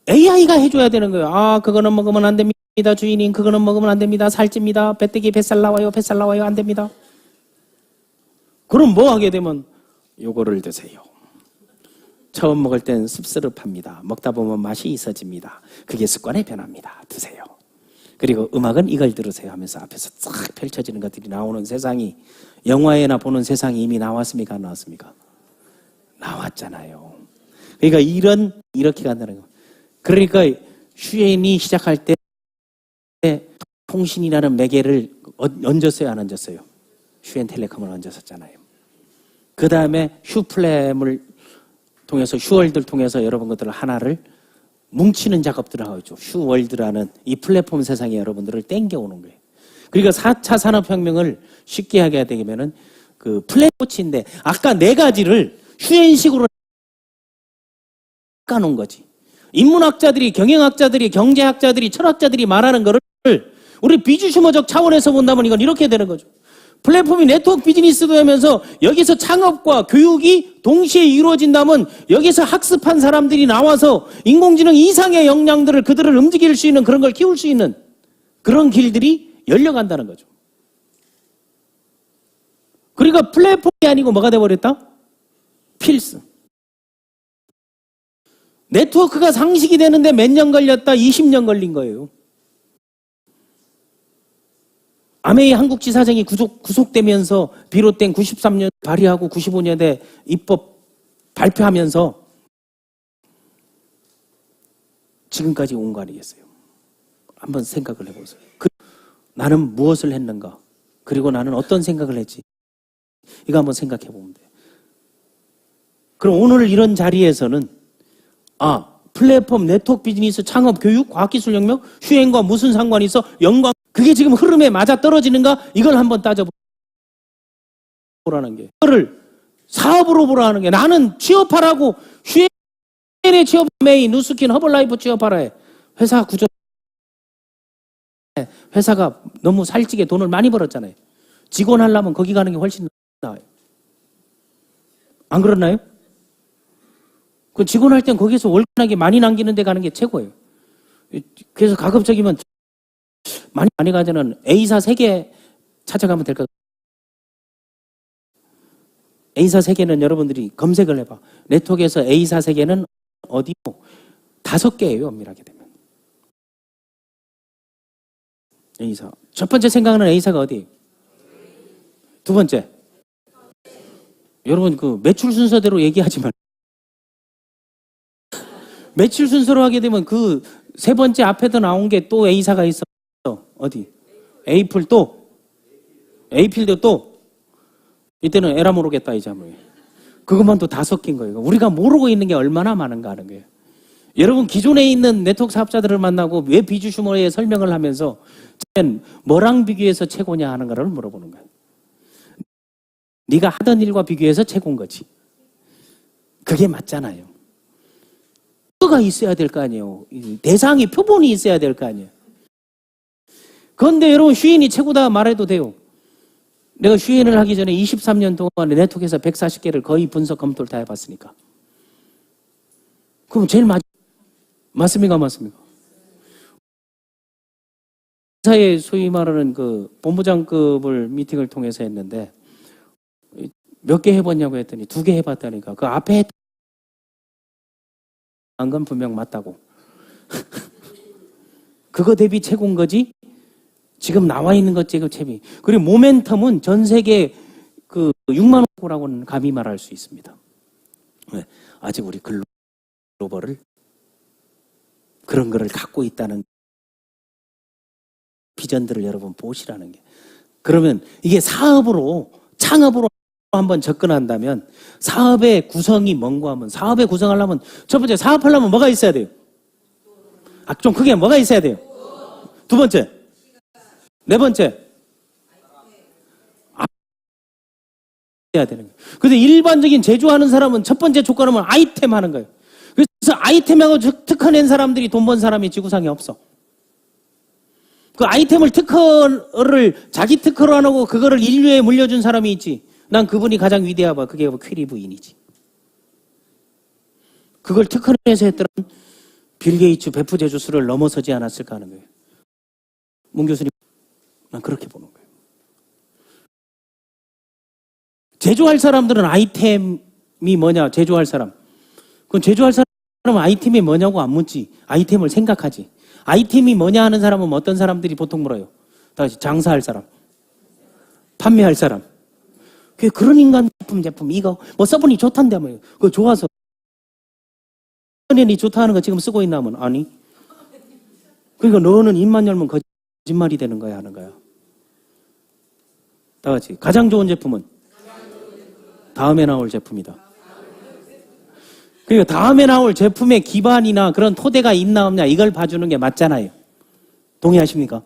AI가 해줘야 되는 거예요. 그거는 먹으면 안 됩니다. 주인님, 그거는 먹으면 안 됩니다. 살찝니다. 배때기 뱃살 나와요. 뱃살 나와요. 안 됩니다. 그럼 뭐 하게 되면 요거를 드세요. 처음 먹을 땐 씁쓸합니다. 먹다 보면 맛이 있어집니다. 그게 습관의 변화입니다. 드세요. 그리고 음악은 이걸 들으세요 하면서 앞에서 쫙 펼쳐지는 것들이 나오는 세상이 영화에나 보는 세상이 이미 나왔습니까? 안 나왔습니까? 나왔잖아요. 그러니까 이렇게 간다는 거. 그러니까 슈엔이 시작할 때 통신이라는 매개를 얹었어요, 안 얹었어요? 슈엔텔레콤을 얹었었잖아요. 그 다음에 슈플램을 통해서 슈월드를 통해서 여러분 것들을 하나를 뭉치는 작업들을 하고 있죠. 슈월드라는 이 플랫폼 세상에 여러분들을 땡겨오는 거예요. 그러니까 4차 산업혁명을 쉽게 하게 되면은 그 플랫포치인데 아까 네 가지를 슈엔식으로 깎아놓은 거지. 인문학자들이, 경영학자들이, 경제학자들이, 철학자들이 말하는 거를 우리 비주슈머적 차원에서 본다면 이건 이렇게 되는 거죠. 플랫폼이 네트워크 비즈니스도 하면서 여기서 창업과 교육이 동시에 이루어진다면 여기서 학습한 사람들이 나와서 인공지능 이상의 역량들을 그들을 움직일 수 있는 그런 걸 키울 수 있는 그런 길들이 열려간다는 거죠. 그러니까 플랫폼이 아니고 뭐가 돼버렸다? 필수. 네트워크가 상식이 되는데 몇 년 걸렸다? 20년 걸린 거예요. 아메이 한국지사정이 구속되면서 비롯된 93년 발의하고 95년에 입법 발표하면서 지금까지 온 거 아니겠어요? 한번 생각을 해보세요. 나는 무엇을 했는가? 그리고 나는 어떤 생각을 했지? 이거 한번 생각해 보면 돼요. 그럼 오늘 이런 자리에서는 플랫폼, 네트워크 비즈니스, 창업, 교육, 과학기술혁명, 슈엔과 무슨 상관이 있어? 연관. 그게 지금 흐름에 맞아 떨어지는가? 이걸 한번 따져보라는 게. 그거를 사업으로 보라는 게. 나는 취업하라고 슈엔에 취업, 메이, 누스킨, 허벌라이프 취업하라 해. 회사 구조. 회사가 너무 살찌게 돈을 많이 벌었잖아요. 직원 하려면 거기 가는 게 훨씬 나아요. 안 그렇나요? 그 직원 할 땐 거기서 월급나게 많이 남기는 데 가는 게 최고예요. 그래서 가급적이면 많이 가자는 A사 3개 찾아가면 될 것 같아요. A사 3개는 여러분들이 검색을 해봐. 네트워크에서 A사 3개는 어디고 5개예요. 엄밀하게 되면. A사. 첫 번째 생각하는 A사가 어디? 두 번째. 여러분 그 매출 순서대로 얘기하지 말고. 매출 순서로 하게 되면 그 세 번째 앞에도 나온 게 또 A사가 있어. 어디? 에이플 또? 에이필도 또? 이때는 에라 모르겠다 이제 뭐. 그것만 또 다 섞인 거예요. 우리가 모르고 있는 게 얼마나 많은가 하는 거예요. 여러분 기존에 있는 네트워크 사업자들을 만나고 왜 비주슈머의 설명을 하면서 뭐랑 비교해서 최고냐 하는 거를 물어보는 거예요. 네가 하던 일과 비교해서 최고인 거지. 그게 맞잖아요. 가 있어야 될 거 아니에요. 대상이 표본이 있어야 될 거 아니에요. 그런데 여러분 슈엔이 최고다 말해도 돼요. 내가 슈엔을 하기 전에 23년 동안 네트워크에서 140개를 거의 분석 검토를 다 해봤으니까. 그럼 제일 맞습니까? 맞습니까? 회사에 소위 말하는 그 본부장급을 미팅을 통해서 했는데 몇 개 해봤냐고 했더니 2개 해봤다니까. 그 앞에 했던 건 분명 맞다고. 그거 대비 최고인 거지. 지금 나와 있는 것 제거 채비. 그리고 모멘텀은 전 세계 그 6만 호라고는 감히 말할 수 있습니다. 네. 아직 우리 글로벌을 그런 거를 갖고 있다는 비전들을 여러분 보시라는 게. 그러면 이게 사업으로 창업으로 한번 접근한다면 사업의 구성이 뭔가 하면 사업의 구성하려면 첫 번째 사업하려면 뭐가 있어야 돼요? 좀 크게 뭐가 있어야 돼요? 두 번째, 네 번째 해야 되는 거예요. 그래서 일반적인 제조하는 사람은 첫 번째 조건은 아이템 하는 거예요. 그래서 아이템하고 특허낸 사람들이 돈 번 사람이 지구상에 없어. 그 아이템을 특허를 자기 특허로 안 하고 그거를 인류에 물려준 사람이 있지. 난 그분이 가장 위대하다. 그게 퀴리 부인이지. 그걸 특허내서 했더라면 빌 게이츠 베프 제조스를 넘어서지 않았을까 하는 거예요. 문 교수님, 난 그렇게 보는 거예요. 제조할 사람들은 아이템이 뭐냐? 제조할 사람. 그건 제조할 사람은 아이템이 뭐냐고 안 묻지. 아이템을 생각하지. 아이템이 뭐냐 하는 사람은 어떤 사람들이 보통 물어요? 다시 장사할 사람, 판매할 사람. 그런 인간 제품 이거 뭐 써보니 좋단데 뭐 그거 좋아서 연예인이 좋다 하는 거 지금 쓰고 있나 하면 아니. 그러니까 너는 입만 열면 거짓말이 되는 거야 하는 거야. 다 같이 가장 좋은 제품은 다음에 나올 제품이다. 그러니까 다음에 나올 제품의 기반이나 그런 토대가 있나 없냐 이걸 봐주는 게 맞잖아요. 동의하십니까?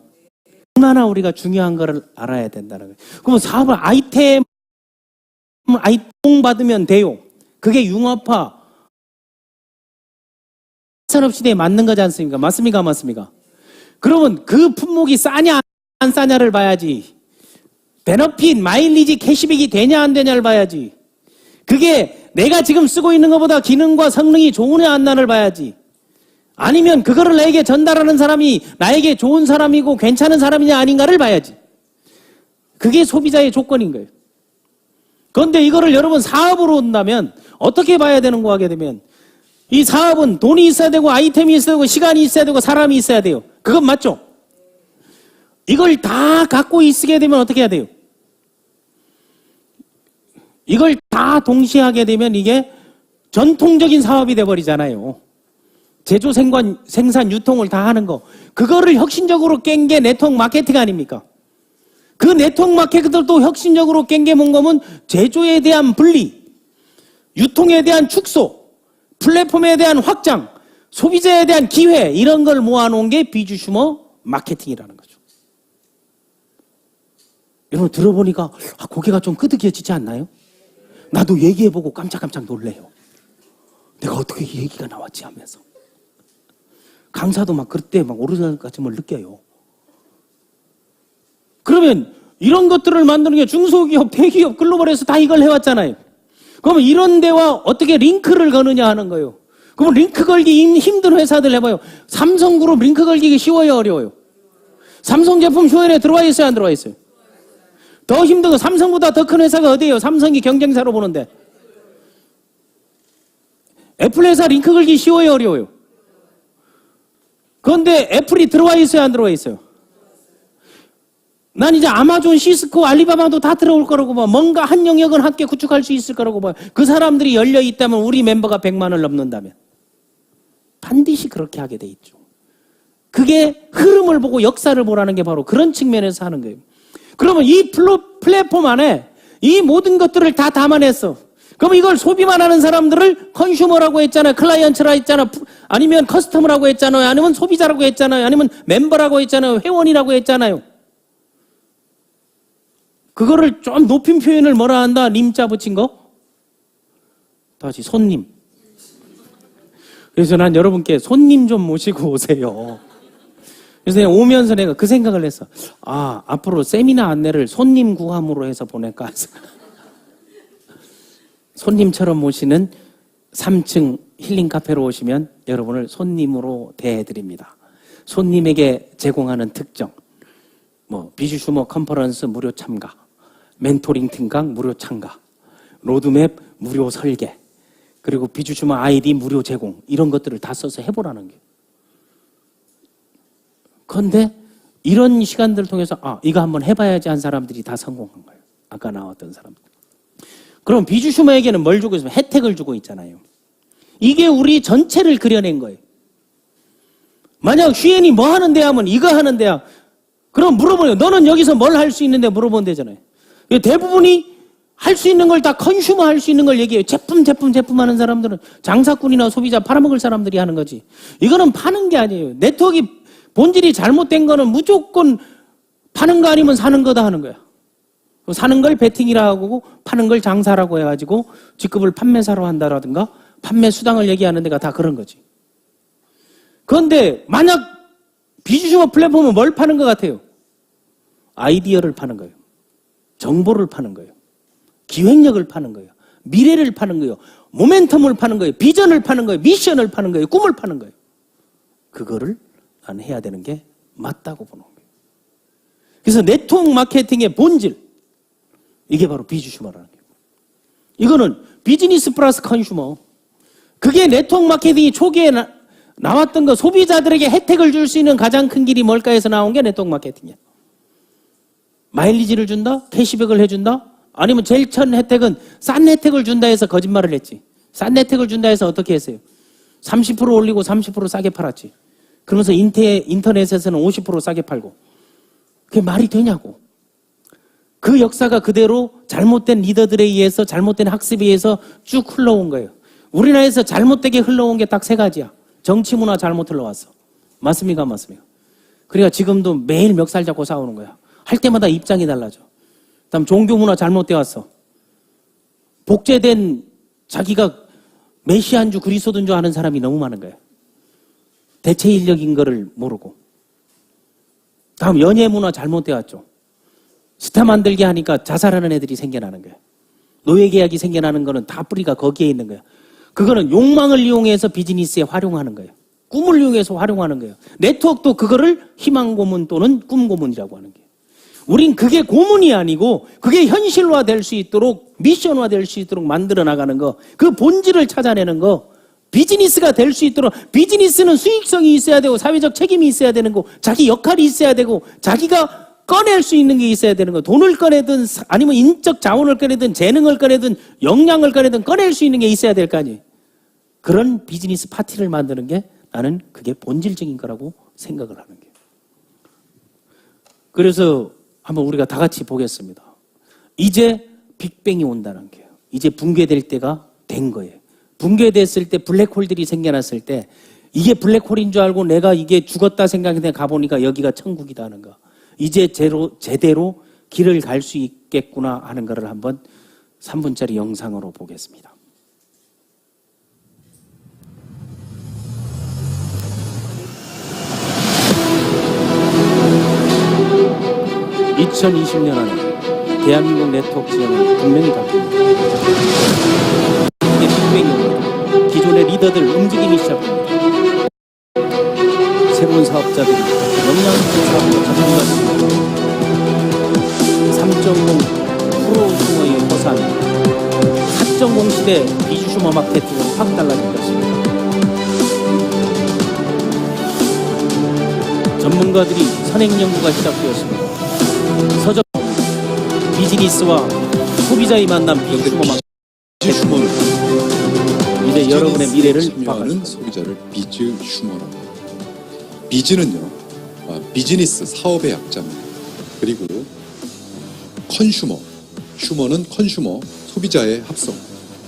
얼마나 우리가 중요한 거를 알아야 된다는 거예요. 그럼 사업을 아이템 받으면 돼요. 그게 융합화 산업시대에 맞는 거지 않습니까? 맞습니까? 맞습니까? 그러면 그 품목이 싸냐 안 싸냐를 봐야지. 베너핏, 마일리지, 캐시백이 되냐 안 되냐를 봐야지. 그게 내가 지금 쓰고 있는 것보다 기능과 성능이 좋으냐 안 나를 봐야지. 아니면 그거를 나에게 전달하는 사람이 나에게 좋은 사람이고 괜찮은 사람이냐 아닌가를 봐야지. 그게 소비자의 조건인 거예요. 그런데 이거를 여러분 사업으로 온다면 어떻게 봐야 되는 거 하게 되면 이 사업은 돈이 있어야 되고 아이템이 있어야 되고 시간이 있어야 되고 사람이 있어야 돼요. 그건 맞죠? 이걸 다 갖고 있게 되면 어떻게 해야 돼요? 이걸 다 동시에 하게 되면 이게 전통적인 사업이 돼버리잖아요. 제조, 생산, 유통을 다 하는 거. 그거를 혁신적으로 깬 게 네트워크 마케팅 아닙니까? 그 네트워크 마케팅들도 혁신적으로 깬 게 뭔가면 제조에 대한 분리, 유통에 대한 축소, 플랫폼에 대한 확장, 소비자에 대한 기회 이런 걸 모아놓은 게 비주슈머 마케팅이라는 거죠. 여러분 들어보니까 고개가 좀 끄덕여지지 않나요? 나도 얘기해보고 깜짝깜짝 놀래요. 내가 어떻게 이 얘기가 나왔지 하면서. 강사도 막 그때 막 오르막까지를 느껴요. 그러면 이런 것들을 만드는 게 중소기업, 대기업, 글로벌에서 다 이걸 해왔잖아요. 그러면 이런 데와 어떻게 링크를 거느냐 하는 거예요. 그러면 링크 걸기 힘든 회사들 해봐요. 삼성그룹 링크 걸기가 쉬워요, 어려워요? 삼성 제품 휴원에 들어와 있어요, 안 들어와 있어요? 더 힘든 거 삼성보다 더 큰 회사가 어디예요? 삼성이 경쟁사로 보는데. 애플 회사 링크 걸기 쉬워요, 어려워요? 그런데 애플이 들어와 있어요, 안 들어와 있어요? 난 이제 아마존, 시스코, 알리바바도 다 들어올 거라고 봐. 뭔가 한 영역은 함께 구축할 수 있을 거라고 봐. 그 사람들이 열려 있다면 우리 멤버가 100만을 넘는다면 반드시 그렇게 하게 돼 있죠. 그게 흐름을 보고 역사를 보라는 게 바로 그런 측면에서 하는 거예요. 그러면 이 플랫폼 안에 이 모든 것들을 다 담아냈어. 그럼 이걸 소비만 하는 사람들을 컨슈머라고 했잖아요. 클라이언트라 했잖아요. 아니면 커스터머라고 했잖아요. 아니면 소비자라고 했잖아요. 아니면 멤버라고 했잖아요. 회원이라고 했잖아요. 그거를 좀 높인 표현을 뭐라 한다? 님자 붙인 거? 다시 손님. 그래서 난 여러분께 손님 좀 모시고 오세요. 그래서 내가 오면서 내가 그 생각을 했어. 아, 앞으로 세미나 안내를 손님 구함으로 해서 보낼까 해서. 손님처럼 모시는 3층 힐링 카페로 오시면 여러분을 손님으로 대해드립니다. 손님에게 제공하는 특정, 비주슈머 컨퍼런스 무료 참가, 멘토링 팀강 무료 참가, 로드맵 무료 설계, 그리고 비주슈머 아이디 무료 제공 이런 것들을 다 써서 해보라는 게. 그런데 이런 시간들을 통해서 이거 한번 해봐야지 한 사람들이 다 성공한 거예요. 아까 나왔던 사람들. 그럼 비주 슈머에게는 뭘 주고 있으면 혜택을 주고 있잖아요. 이게 우리 전체를 그려낸 거예요. 만약 휘엔이 뭐 하는데 하면 이거 하는데야. 그럼 물어보요. 너는 여기서 뭘 할 수 있는데 물어보면 되잖아요. 대부분이 할 수 있는 걸 다 컨슈머 할 수 있는 걸 얘기해요. 제품 하는 사람들은 장사꾼이나 소비자 팔아먹을 사람들이 하는 거지. 이거는 파는 게 아니에요. 네트워크 본질이 잘못된 거는 무조건 파는 거 아니면 사는 거다 하는 거야. 사는 걸 베팅이라고 하고 파는 걸 장사라고 해가지고 직급을 판매사로 한다라든가 판매 수당을 얘기하는 데가 다 그런 거지. 그런데 만약 비주슈머 플랫폼은 뭘 파는 것 같아요? 아이디어를 파는 거예요. 정보를 파는 거예요. 기획력을 파는 거예요. 미래를 파는 거예요. 모멘텀을 파는 거예요. 비전을 파는 거예요. 미션을 파는 거예요. 꿈을 파는 거예요. 그거를 나는 해야 되는 게 맞다고 보는 거예요. 그래서 네트워크 마케팅의 본질, 이게 바로 비주슈머라는 거예요. 이거는 비즈니스 플러스 컨슈머. 그게 네트워크 마케팅이 초기에 나왔던 거, 소비자들에게 혜택을 줄 수 있는 가장 큰 길이 뭘까 해서 나온 게 네트워크 마케팅이야. 마일리지를 준다? 캐시백을 해준다? 아니면 제일 첫 혜택은 싼 혜택을 준다 해서 거짓말을 했지. 싼 혜택을 준다 해서 어떻게 했어요? 30% 올리고 30% 싸게 팔았지. 그러면서 인터넷에서는 50% 싸게 팔고. 그게 말이 되냐고. 그 역사가 그대로 잘못된 리더들에 의해서, 잘못된 학습에 의해서 쭉 흘러온 거예요. 우리나라에서 잘못되게 흘러온 게 딱 세 가지야. 정치 문화 잘못 흘러왔어. 맞습니까? 안 맞습니까? 그러니까 지금도 매일 멱살 잡고 싸우는 거야. 할 때마다 입장이 달라져. 그다음 종교 문화 잘못되어 왔어. 복제된 자기가 메시아인 줄 그리스도인 줄 아는 사람이 너무 많은 거야. 대체 인력인 거를 모르고. 다음 연예 문화 잘못되어 왔죠. 스타 만들게 하니까 자살하는 애들이 생겨나는 거야. 노예 계약이 생겨나는 거는 다 뿌리가 거기에 있는 거야. 그거는 욕망을 이용해서 비즈니스에 활용하는 거예요. 꿈을 이용해서 활용하는 거예요. 네트워크도 그거를 희망 고문 또는 꿈 고문이라고 하는 거예요. 우린 그게 고문이 아니고 그게 현실화 될 수 있도록, 미션화 될 수 있도록 만들어 나가는 거, 그 본질을 찾아내는 거, 비즈니스가 될 수 있도록. 비즈니스는 수익성이 있어야 되고 사회적 책임이 있어야 되는 거, 자기 역할이 있어야 되고 자기가 꺼낼 수 있는 게 있어야 되는 거. 돈을 꺼내든 아니면 인적 자원을 꺼내든 재능을 꺼내든 역량을 꺼내든 꺼낼 수 있는 게 있어야 될 거 아니에요. 그런 비즈니스 파티를 만드는 게 나는 그게 본질적인 거라고 생각을 하는 거예요. 그래서 한번 우리가 다 같이 보겠습니다. 이제 빅뱅이 온다는 거예요. 이제 붕괴될 때가 된 거예요. 붕괴됐을 때 블랙홀들이 생겨났을 때 이게 블랙홀인 줄 알고 내가 이게 죽었다 생각했는데 가보니까 여기가 천국이다 하는 거. 이제 제대로 길을 갈 수 있겠구나 하는 거를 한번 3분짜리 영상으로 보겠습니다. 2020년 안에 대한민국 네트워크 지형은 분명히 바뀝니다. 이게 빅뱅이 옵니다. 기존의 리더들 움직이기 시작합니다. 새로운 사업자들이 역량있는 사업을 전문가입니다. 3.0 프로슈머의 허산, 4.0 시대 비주슈머 마케팅은 확 달라진 것입니다. 전문가들이 선행 연구가 시작되었습니다. 서적 비즈니스와 소비자의 만남 비주슈머 마케팅. 이제 여러분의 미래를 참여하는 소비자를 비즈슈머라고 합니다. 비즈는요, 비즈니스 사업의 약자입니다. 그리고 컨슈머, 슈머는 컨슈머, 소비자의 합성.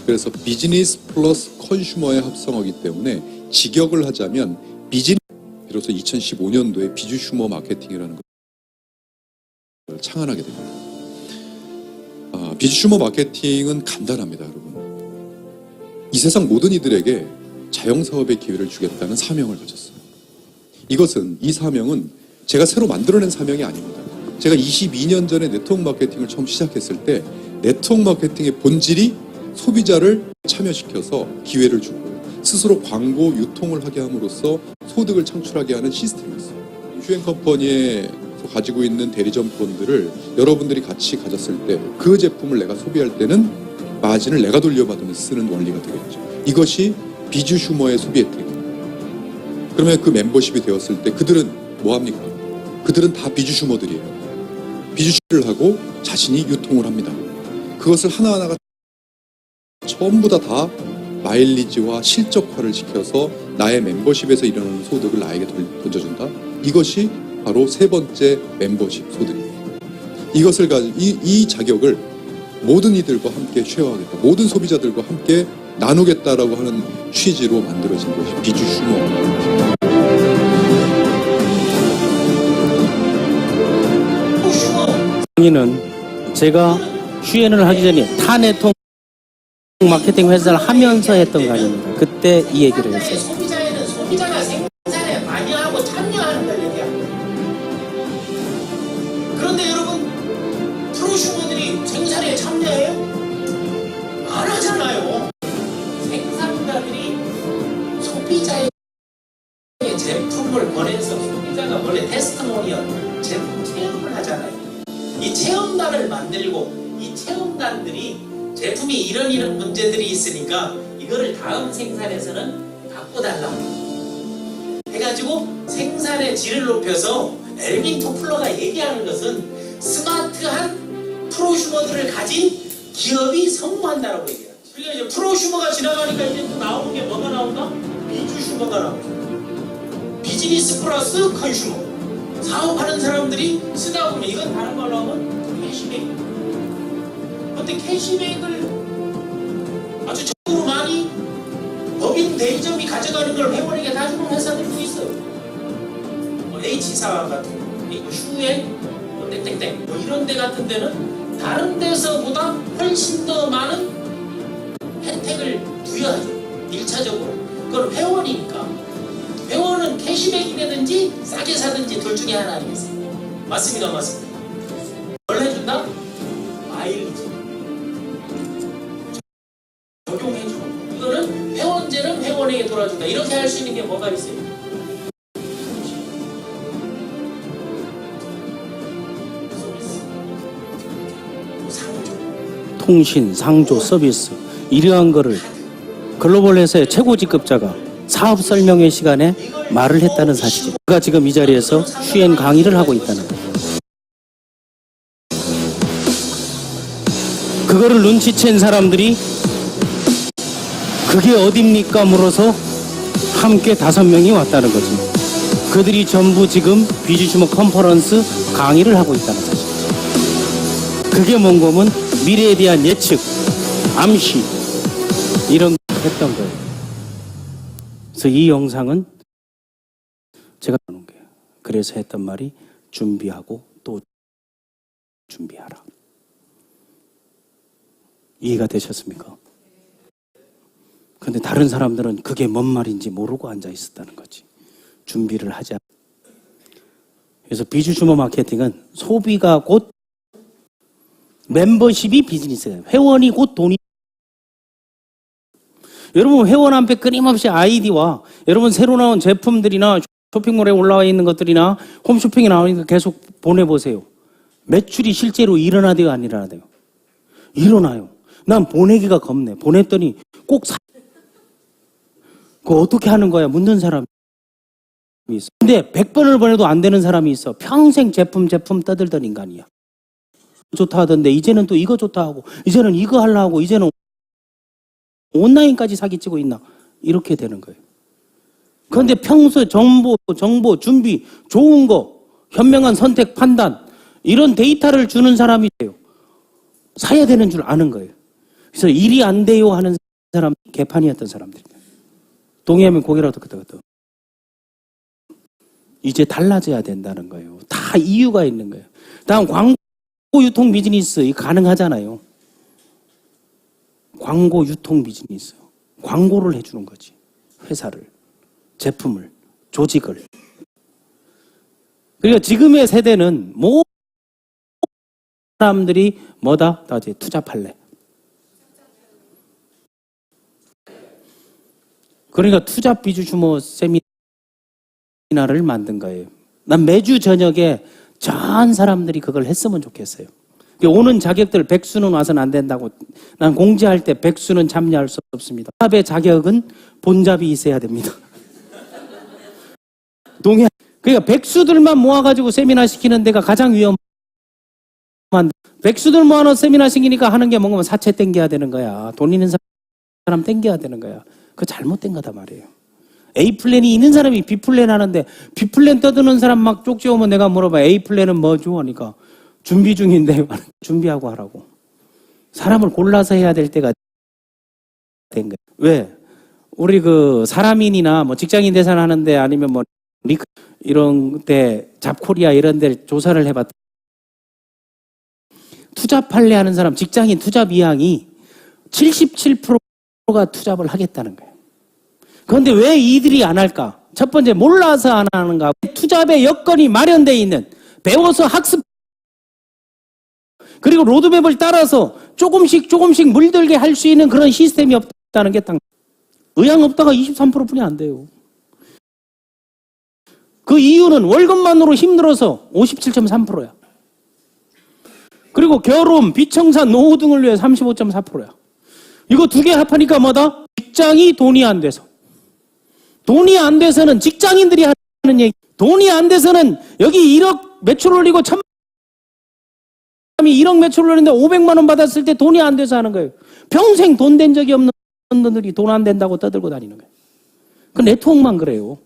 그래서 비즈니스 플러스 컨슈머의 합성어이기 때문에 직역을 하자면 비즈니스. 비로소 2015년도에 비즈슈머 마케팅이라는 걸 창안하게 됩니다. 비즈슈머 마케팅은 간단합니다, 여러분. 이 세상 모든 이들에게 자영사업의 기회를 주겠다는 사명을 가졌어요. 이 사명은 제가 새로 만들어낸 사명이 아닙니다. 제가 22년 전에 네트워크 마케팅을 처음 시작했을 때 네트워크 마케팅의 본질이 소비자를 참여시켜서 기회를 주고 스스로 광고, 유통을 하게 함으로써 소득을 창출하게 하는 시스템이었어요. 휴앤컴퍼니에서 가지고 있는 대리점권들을 여러분들이 같이 가졌을 때 그 제품을 내가 소비할 때는 마진을 내가 돌려받으면서 쓰는 원리가 되겠죠. 이것이 비즈슈머의 소비 혜택입니다. 그러면 그 멤버십이 되었을 때 그들은 뭐 합니까? 그들은 다 비주슈머들이에요. 비주슈를 하고 자신이 유통을 합니다. 그것을 하나하나가 전부 다 마일리지와 실적화를 시켜서 나의 멤버십에서 일어나는 소득을 나에게 던져준다. 이것이 바로 세 번째 멤버십 소득입니다. 이것을 가지고 이 자격을 모든 이들과 함께 쉐어하겠다. 모든 소비자들과 함께 나누겠다라고 하는 취지로 만들어진 것이 비주슈머. 강의는 제가 휴엔을 하기 전에 타 네트워크 마케팅 회사를 하면서 했던 강의입니다. 그때 이 얘기를 했어요. 소비자에는 소비자가 생산에 관여하고 참여하는 걸 얘기합니다. 그런데 여러분, 프로슈머들이 생산에 참여해요? 안 하잖아요. 생산자들이 소비자의 제품을 권해서 소비자가 원래 테스트모니얼 제품 체험을 하잖아요. 이 체험단을 만들고 이 체험단들이 제품이 이런 문제들이 있으니까 이거를 다음 생산에서는 바꿔달라 해가지고 생산의 질을 높여서 엘빈 토플러가 얘기하는 것은 스마트한 프로슈머들을 가진 기업이 성공한다라고 얘기해요. 그러니까 이제 프로슈머가 지나가니까 이제 또 나오는 게 뭐가 나온다? 비주슈머가 나오죠. 비즈니스 플러스 컨슈머. 사업하는 사람들이 쓰다 보면 이건 다른 걸로 하면 캐시백. 근데 캐시백을 아주 적으로 많이 법인 대리점이 가져가는 걸 회원에게 다 주는 회사들도 있어요. 뭐 H사 같은 거, 휴엔, 뭐 땡땡땡 뭐 이런 데 같은 데는 다른 데서보다 훨씬 더 많은 혜택을 부여하죠. 1차적으로. 그건 회원이니까. 회원은 캐시백이라든지 싸게 사든지 둘 중에 하나 아니겠습니까? 맞습니까? 맞습니다. 뭘 해준다? 마일리지. 적용해주고. 이거는 회원제는 회원에게 돌아준다. 이렇게 할 수 있는 게 뭐가 있어요? 서비스. 상조. 통신, 상조, 서비스 이러한 거를 글로벌 회사의 최고 직급자가 사업 설명회 시간에 말을 했다는 사실이죠. 제가 지금 이 자리에서 휴엔 강의를 하고 있다는 거예요. 그거를 눈치챈 사람들이 그게 어딥니까 물어서 함께 5명이 왔다는 거죠. 그들이 전부 지금 비주슈머 컨퍼런스 강의를 하고 있다는 사실이죠. 그게 뭔 거면 미래에 대한 예측, 암시 이런 거 했던 거예요. 그래서 이 영상은 제가 하는 거예요. 그래서 했던 말이 준비하고 또 준비하라. 이해가 되셨습니까? 근데 다른 사람들은 그게 뭔 말인지 모르고 앉아 있었다는 거지. 준비를 하자. 그래서 비주슈머 마케팅은 소비가 곧 멤버십이 비즈니스예요. 회원이 곧 돈이. 여러분 회원 앞에 끊임없이 아이디와 여러분 새로 나온 제품들이나 쇼핑몰에 올라와 있는 것들이나 홈쇼핑에 나오니까 계속 보내보세요. 매출이 실제로 일어나대요, 안 일어나대요? 일어나요. 난 보내기가 겁내. 보냈더니 꼭 사. 그거 어떻게 하는 거야? 묻는 사람이 있어. 근데 100번을 보내도 안 되는 사람이 있어. 평생 제품 떠들던 인간이야. 좋다 하던데 이제는 또 이거 좋다 하고 이제는 이거 하려고 하고 이제는 온라인까지 사기치고 있나? 이렇게 되는 거예요. 그런데 평소 정보 준비, 좋은 거, 현명한 선택, 판단 이런 데이터를 주는 사람이 돼요. 사야 되는 줄 아는 거예요. 그래서 일이 안 돼요 하는 사람 개판이었던 사람들입니다. 동의하면 고개라도 끄덕끄덕. 이제 달라져야 된다는 거예요. 다 이유가 있는 거예요. 다음 광고 유통 비즈니스 이거 가능하잖아요. 광고 유통 비즈니스. 광고를 해주는 거지. 회사를, 제품을, 조직을. 그러니까 지금의 세대는 모든 사람들이 뭐다? 다 이제 투잡할래. 그러니까 투잡 비주슈머 세미나를 만든 거예요. 난 매주 저녁에 전 사람들이 그걸 했으면 좋겠어요. 오는 자격들 백수는 와서는 안 된다고. 난 공지할 때 백수는 참여할 수 없습니다. 투잡의 자격은 본잡이 있어야 됩니다. 동의. 그러니까 백수들만 모아가지고 세미나 시키는 데가 가장 위험한. 백수들 모아놓은 세미나 시키니까 하는 게 뭔가 사채 땡겨야 되는 거야. 돈 있는 사람 땡겨야 되는 거야. 그거 잘못된 거다 말이에요. A 플랜이 있는 사람이 B 플랜 하는데 B 플랜 떠드는 사람 막 쪽지 오면 내가 물어봐. A 플랜은 뭐죠? 하니까 준비 중인데 준비하고 하라고. 사람을 골라서 해야 될 때가 된 거야. 왜? 우리 그 사람인이나 뭐 직장인 대상하는데 아니면 뭐 이런 데 잡코리아 이런 데 조사를 해봤다. 투잡 판례 하는 사람 직장인 투잡 이항이 77%가 투잡을 하겠다는 거예요. 그런데 왜 이들이 안 할까? 첫 번째 몰라서 안 하는가? 투잡의 여건이 마련되어 있는 배워서 학습 그리고 로드맵을 따라서 조금씩 물들게 할 수 있는 그런 시스템이 없다는 게 딱 의향 없다가 23%뿐이 안 돼요. 그 이유는 월급만으로 힘들어서 57.3%야. 그리고 결혼, 비청산, 노후 등을 위해 35.4%야. 이거 두 개 합하니까 뭐다? 직장이 돈이 안 돼서. 돈이 안 돼서는 직장인들이 하는 얘기. 돈이 안 돼서는 여기 1억 매출 올리고 1,000만 원이 1억 매출 올리는데 500만 원 받았을 때 돈이 안 돼서 하는 거예요. 평생 돈 된 적이 없는 분들이 돈 안 된다고 떠들고 다니는 거예요. 그 네트워크만 그래요.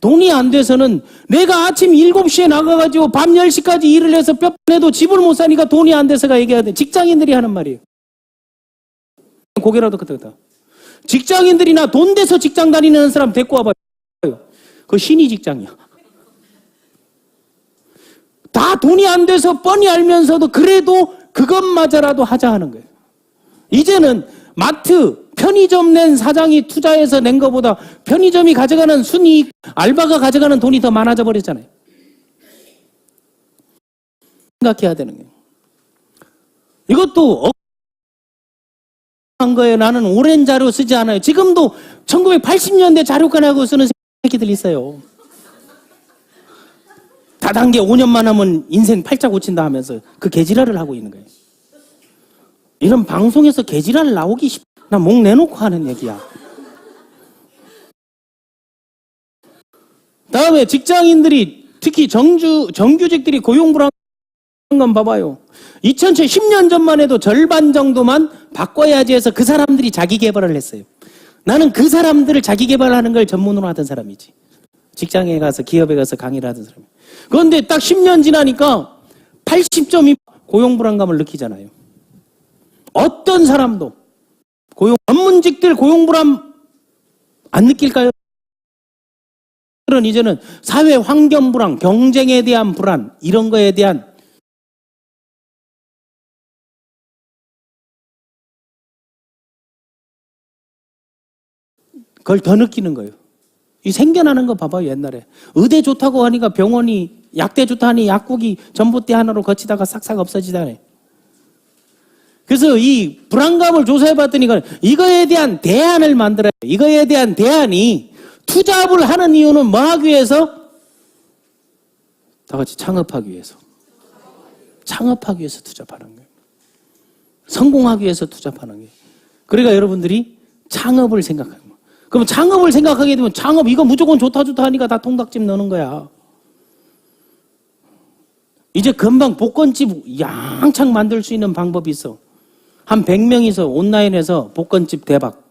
돈이 안 돼서는 내가 아침 7시에 나가가지고 밤 10시까지 일을 해서 뼈 내도 집을 못 사니까 돈이 안 돼서가 얘기해야 돼. 직장인들이 하는 말이에요. 고개라도 끄덕끄덕. 직장인들이나 돈 돼서 직장 다니는 사람 데리고 와봐요. 그거 신이 직장이야. 다 돈이 안 돼서 뻔히 알면서도 그래도 그것마저라도 하자 하는 거예요. 이제는 마트, 편의점 낸 사장이 투자해서 낸 것보다 편의점이 가져가는 순이익, 알바가 가져가는 돈이 더 많아져 버렸잖아요. 생각해야 되는 거예요. 이것도 한 거예요. 나는 오랜 자료 쓰지 않아요. 지금도 1980년대 자료관하고 쓰는 새끼들 있어요. 다단계 5년만 하면 인생 팔자 고친다 하면서 그 개지랄을 하고 있는 거예요. 이런 방송에서 개지랄 나오기 나 목 내놓고 하는 얘기야. 다음에 직장인들이 특히 정규직들이 고용불안 건 봐봐요. 2010년 전만 해도 절반 정도만 바꿔야지 해서 그 사람들이 자기 개발을 했어요. 나는 그 사람들을 자기 개발하는 걸 전문으로 하던 사람이지. 직장에 가서 기업에 가서 강의를 하던 사람이. 그런데 딱 10년 지나니까 80점이 고용불안감을 느끼잖아요. 어떤 사람도 전문직들 고용불안 안 느낄까요? 이제는 사회 환경 불안, 경쟁에 대한 불안 이런 거에 대한 그걸 더 느끼는 거예요. 이 생겨나는 거 봐봐요. 옛날에 의대 좋다고 하니까 병원이 약대 좋다 하니 약국이 전봇대 하나로 거치다가 싹싹 없어지다네. 그래서 이 불안감을 조사해봤더니 이거에 대한 대안을 만들어요. 이거에 대한 대안이 투잡을 하는 이유는 뭐 하기 위해서? 다 같이 창업하기 위해서. 창업하기 위해서 투잡하는 거예요. 성공하기 위해서 투잡하는 거예요. 그러니까 여러분들이 창업을 생각하는 거예요. 그럼 창업을 생각하게 되면 창업 이거 무조건 좋다 하니까 다 통닭집 넣는 거야. 이제 금방 복권집 양창 만들 수 있는 방법이 있어. 한 100명이서 온라인에서 복권집 대박.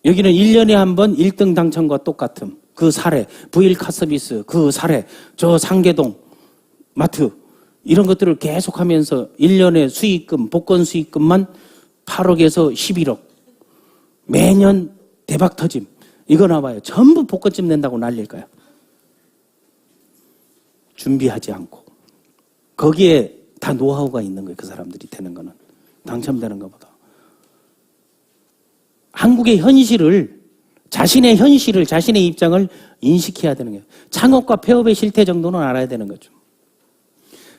여기는 1년에 한 번 1등 당첨과 똑같음. 그 사례, V카 서비스, 그 사례, 저 상계동 마트 이런 것들을 계속하면서 1년에 수익금, 복권 수익금만 8억에서 11억. 매년 대박 터짐. 이거 나와요. 전부 복권집 낸다고 난릴 거야. 준비하지 않고. 거기에 다 노하우가 있는 거예요. 그 사람들이 되는 거는. 당첨되는 것보다. 한국의 현실을, 자신의 현실을, 자신의 입장을 인식해야 되는 거예요. 창업과 폐업의 실태 정도는 알아야 되는 거죠.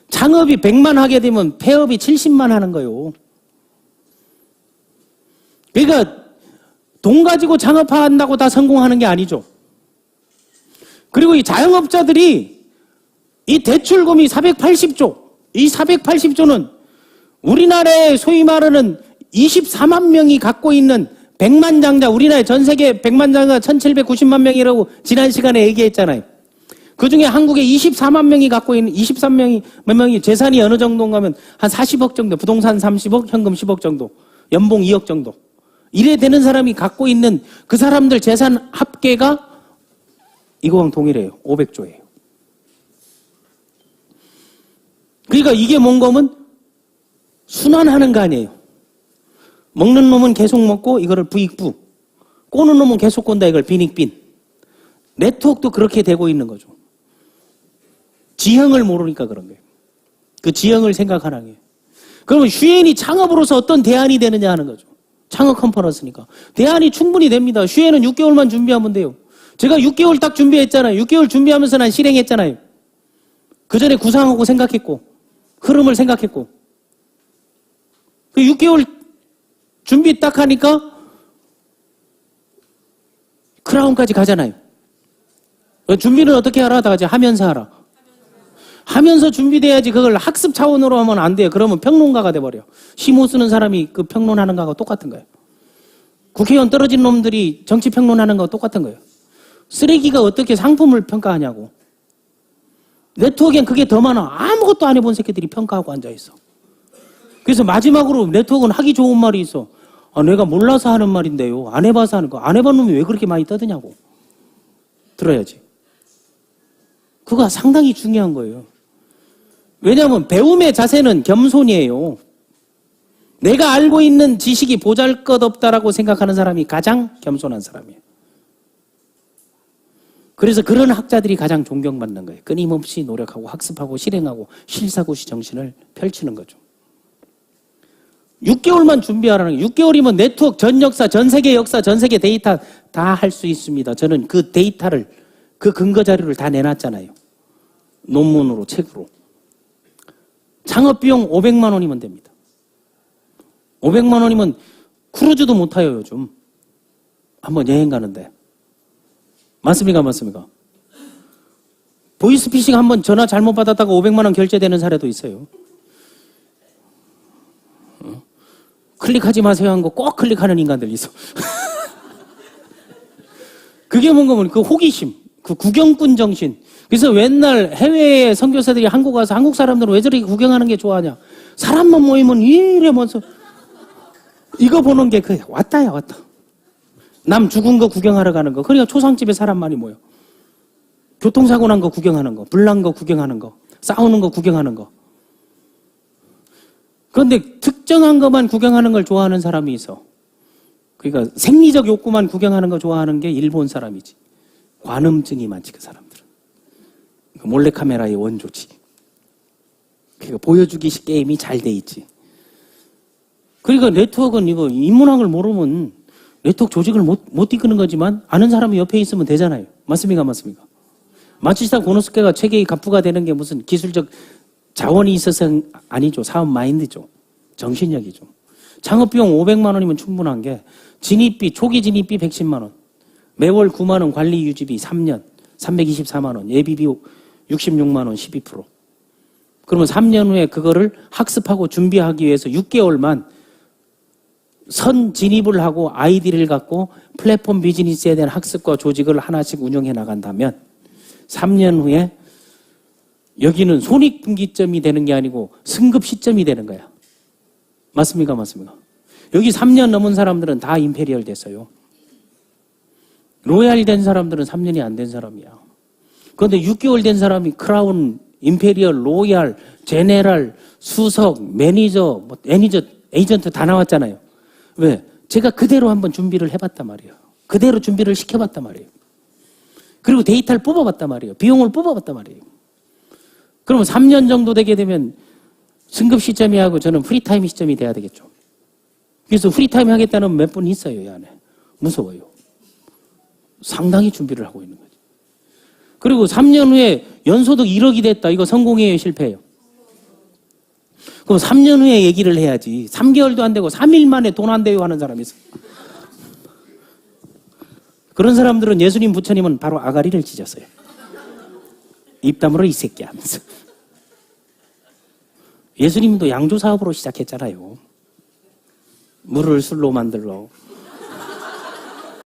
창업이 100만 하게 되면 폐업이 70만 하는 거예요. 그러니까 돈 가지고 창업한다고 다 성공하는 게 아니죠. 그리고 이 자영업자들이 이 대출금이 480조, 이 480조는 우리나라의 소위 말하는 24만 명이 갖고 있는 백만장자, 우리나라의 전 세계 백만장자가 1790만 명이라고 지난 시간에 얘기했잖아요. 그 중에 한국에 24만 명이 갖고 있는, 23명이, 몇 명이 재산이 어느 정도인가 하면 한 40억 정도, 부동산 30억, 현금 10억 정도, 연봉 2억 정도. 이래 되는 사람이 갖고 있는 그 사람들 재산 합계가 이거랑 동일해요. 500조예요. 그러니까 이게 뭔가 하면 순환하는 거 아니에요. 먹는 놈은 계속 먹고 이거를 부익부, 꼬는 놈은 계속 꼰다 이걸 빈익빈. 네트워크도 그렇게 되고 있는 거죠. 지형을 모르니까 그런 거예요. 그 지형을 생각하는 게. 그러면 슈엔이 창업으로서 어떤 대안이 되느냐 하는 거죠. 창업 컨퍼런스니까. 대안이 충분히 됩니다. 슈엔은 6개월만 준비하면 돼요. 제가 6개월 딱 준비했잖아요. 6개월 준비하면서 난 실행했잖아요. 그 전에 구상하고 생각했고, 흐름을 생각했고. 그 6개월 준비 딱 하니까 크라운까지 가잖아요. 준비는 어떻게 하라? 다 같이 하면서 하라. 하면서 준비돼야지. 그걸 학습 차원으로 하면 안 돼요. 그러면 평론가가 돼버려. 시모 쓰는 사람이 그 평론하는 거하고 똑같은 거예요. 국회의원 떨어진 놈들이 정치 평론하는 거하고 똑같은 거예요. 쓰레기가 어떻게 상품을 평가하냐고. 네트워크엔 그게 더 많아. 아무것도 안 해본 새끼들이 평가하고 앉아있어. 그래서 마지막으로 네트워크는 하기 좋은 말이 있어. 아, 내가 몰라서 하는 말인데요. 안 해봐서 하는 거. 안 해본 놈이 왜 그렇게 많이 떠드냐고. 들어야지. 그거 상당히 중요한 거예요. 왜냐하면 배움의 자세는 겸손이에요. 내가 알고 있는 지식이 보잘것없다라고 생각하는 사람이 가장 겸손한 사람이에요. 그래서 그런 학자들이 가장 존경받는 거예요. 끊임없이 노력하고 학습하고 실행하고 실사고시 정신을 펼치는 거죠. 6개월만 준비하라는 거예요. 6개월이면 네트워크 전 역사, 전 세계 역사, 전 세계 데이터 다 할 수 있습니다. 저는 그 데이터를, 그 근거 자료를 다 내놨잖아요. 논문으로, 책으로. 창업비용 500만 원이면 됩니다. 500만 원이면 크루즈도 못 타요, 요즘. 한번 여행 가는데. 맞습니까? 맞습니까? 보이스피싱 한번 전화 잘못 받았다가 500만 원 결제되는 사례도 있어요. 클릭하지 마세요 한 거 꼭 클릭하는 인간들 있어. 그게 뭔가 보면 그 호기심, 그 구경꾼 정신. 그래서 맨날 해외에 선교사들이 한국 와서 한국 사람들은 왜 저렇게 구경하는 게 좋아하냐. 사람만 모이면 이래 먼저 이거 보는 게 그 왔다야 왔다. 남 죽은 거 구경하러 가는 거. 그러니까 초상집에 사람 많이 모여. 교통사고 난 거 구경하는 거, 불난 거 구경하는 거, 싸우는 거 구경하는 거. 그런데 특정한 것만 구경하는 걸 좋아하는 사람이 있어. 그러니까 생리적 욕구만 구경하는 거 좋아하는 게 일본 사람이지. 관음증이 많지, 그 사람들은. 몰래카메라의 원조지. 그러니까 보여주기식 게임이 잘 돼 있지. 그러니까 네트워크는 이거 인문학을 모르면 네트워크 조직을 못 이끄는 거지만 아는 사람이 옆에 있으면 되잖아요. 맞습니까? 맞습니까? 마츠시타 고노스케가 체계의 갑부가 되는 게 무슨 기술적 자원이 있어서 아니죠. 사업 마인드죠. 정신력이죠. 창업비용 500만 원이면 충분한 게 진입비, 초기 진입비 110만 원. 매월 9만 원 관리 유지비 3년 324만 원. 예비비 66만 원 12%. 그러면 3년 후에 그거를 학습하고 준비하기 위해서 6개월만 선 진입을 하고 아이디를 갖고 플랫폼 비즈니스에 대한 학습과 조직을 하나씩 운영해 나간다면 3년 후에 여기는 손익분기점이 되는 게 아니고 승급 시점이 되는 거야. 맞습니까? 맞습니까? 여기 3년 넘은 사람들은 다 임페리얼 됐어요. 로얄 된 사람들은 3년이 안 된 사람이야. 그런데 6개월 된 사람이 크라운, 임페리얼, 로얄, 제네럴, 수석, 매니저, 에이전트 다 나왔잖아요. 왜? 제가 그대로 한번 준비를 해봤단 말이에요. 그대로 준비를 시켜봤단 말이에요. 그리고 데이터를 뽑아봤단 말이에요. 비용을 뽑아봤단 말이에요. 그러면 3년 정도 되게 되면 승급 시점이 하고 저는 프리타임 시점이 돼야 되겠죠. 그래서 프리타임 하겠다는 몇 분 있어요, 이 안에. 무서워요. 상당히 준비를 하고 있는 거죠. 그리고 3년 후에 연소득 1억이 됐다. 이거 성공이에요, 실패예요? 그럼 3년 후에 얘기를 해야지. 3개월도 안 되고 3일 만에 돈 안 돼요 하는 사람이 있어. 그런 사람들은 예수님 부처님은 바로 아가리를 찢었어요. 입 다물어 이 새끼 하면서. 예수님도 양조 사업으로 시작했잖아요. 물을 술로 만들러.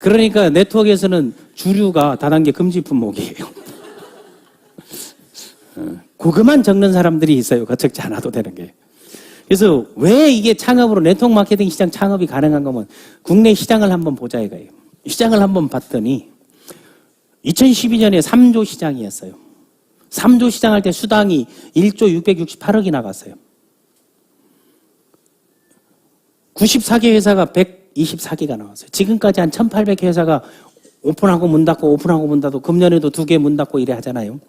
그러니까 네트워크에서는 주류가 다단계 금지 품목이에요. 그것만 적는 사람들이 있어요. 그거 적지 않아도 되는 게. 그래서 왜 이게 창업으로 네트워크 마케팅 시장 창업이 가능한 거면 국내 시장을 한번 보자 이거예요. 시장을 한번 봤더니 2012년에 3조 시장이었어요. 3조 시장 할 때 수당이 1조 668억이 나갔어요. 94개 회사가 124개가 나왔어요. 지금까지 한 1800개 회사가 오픈하고 문 닫고 오픈하고 문 닫고 금년에도 2개 문 닫고 이래 하잖아요.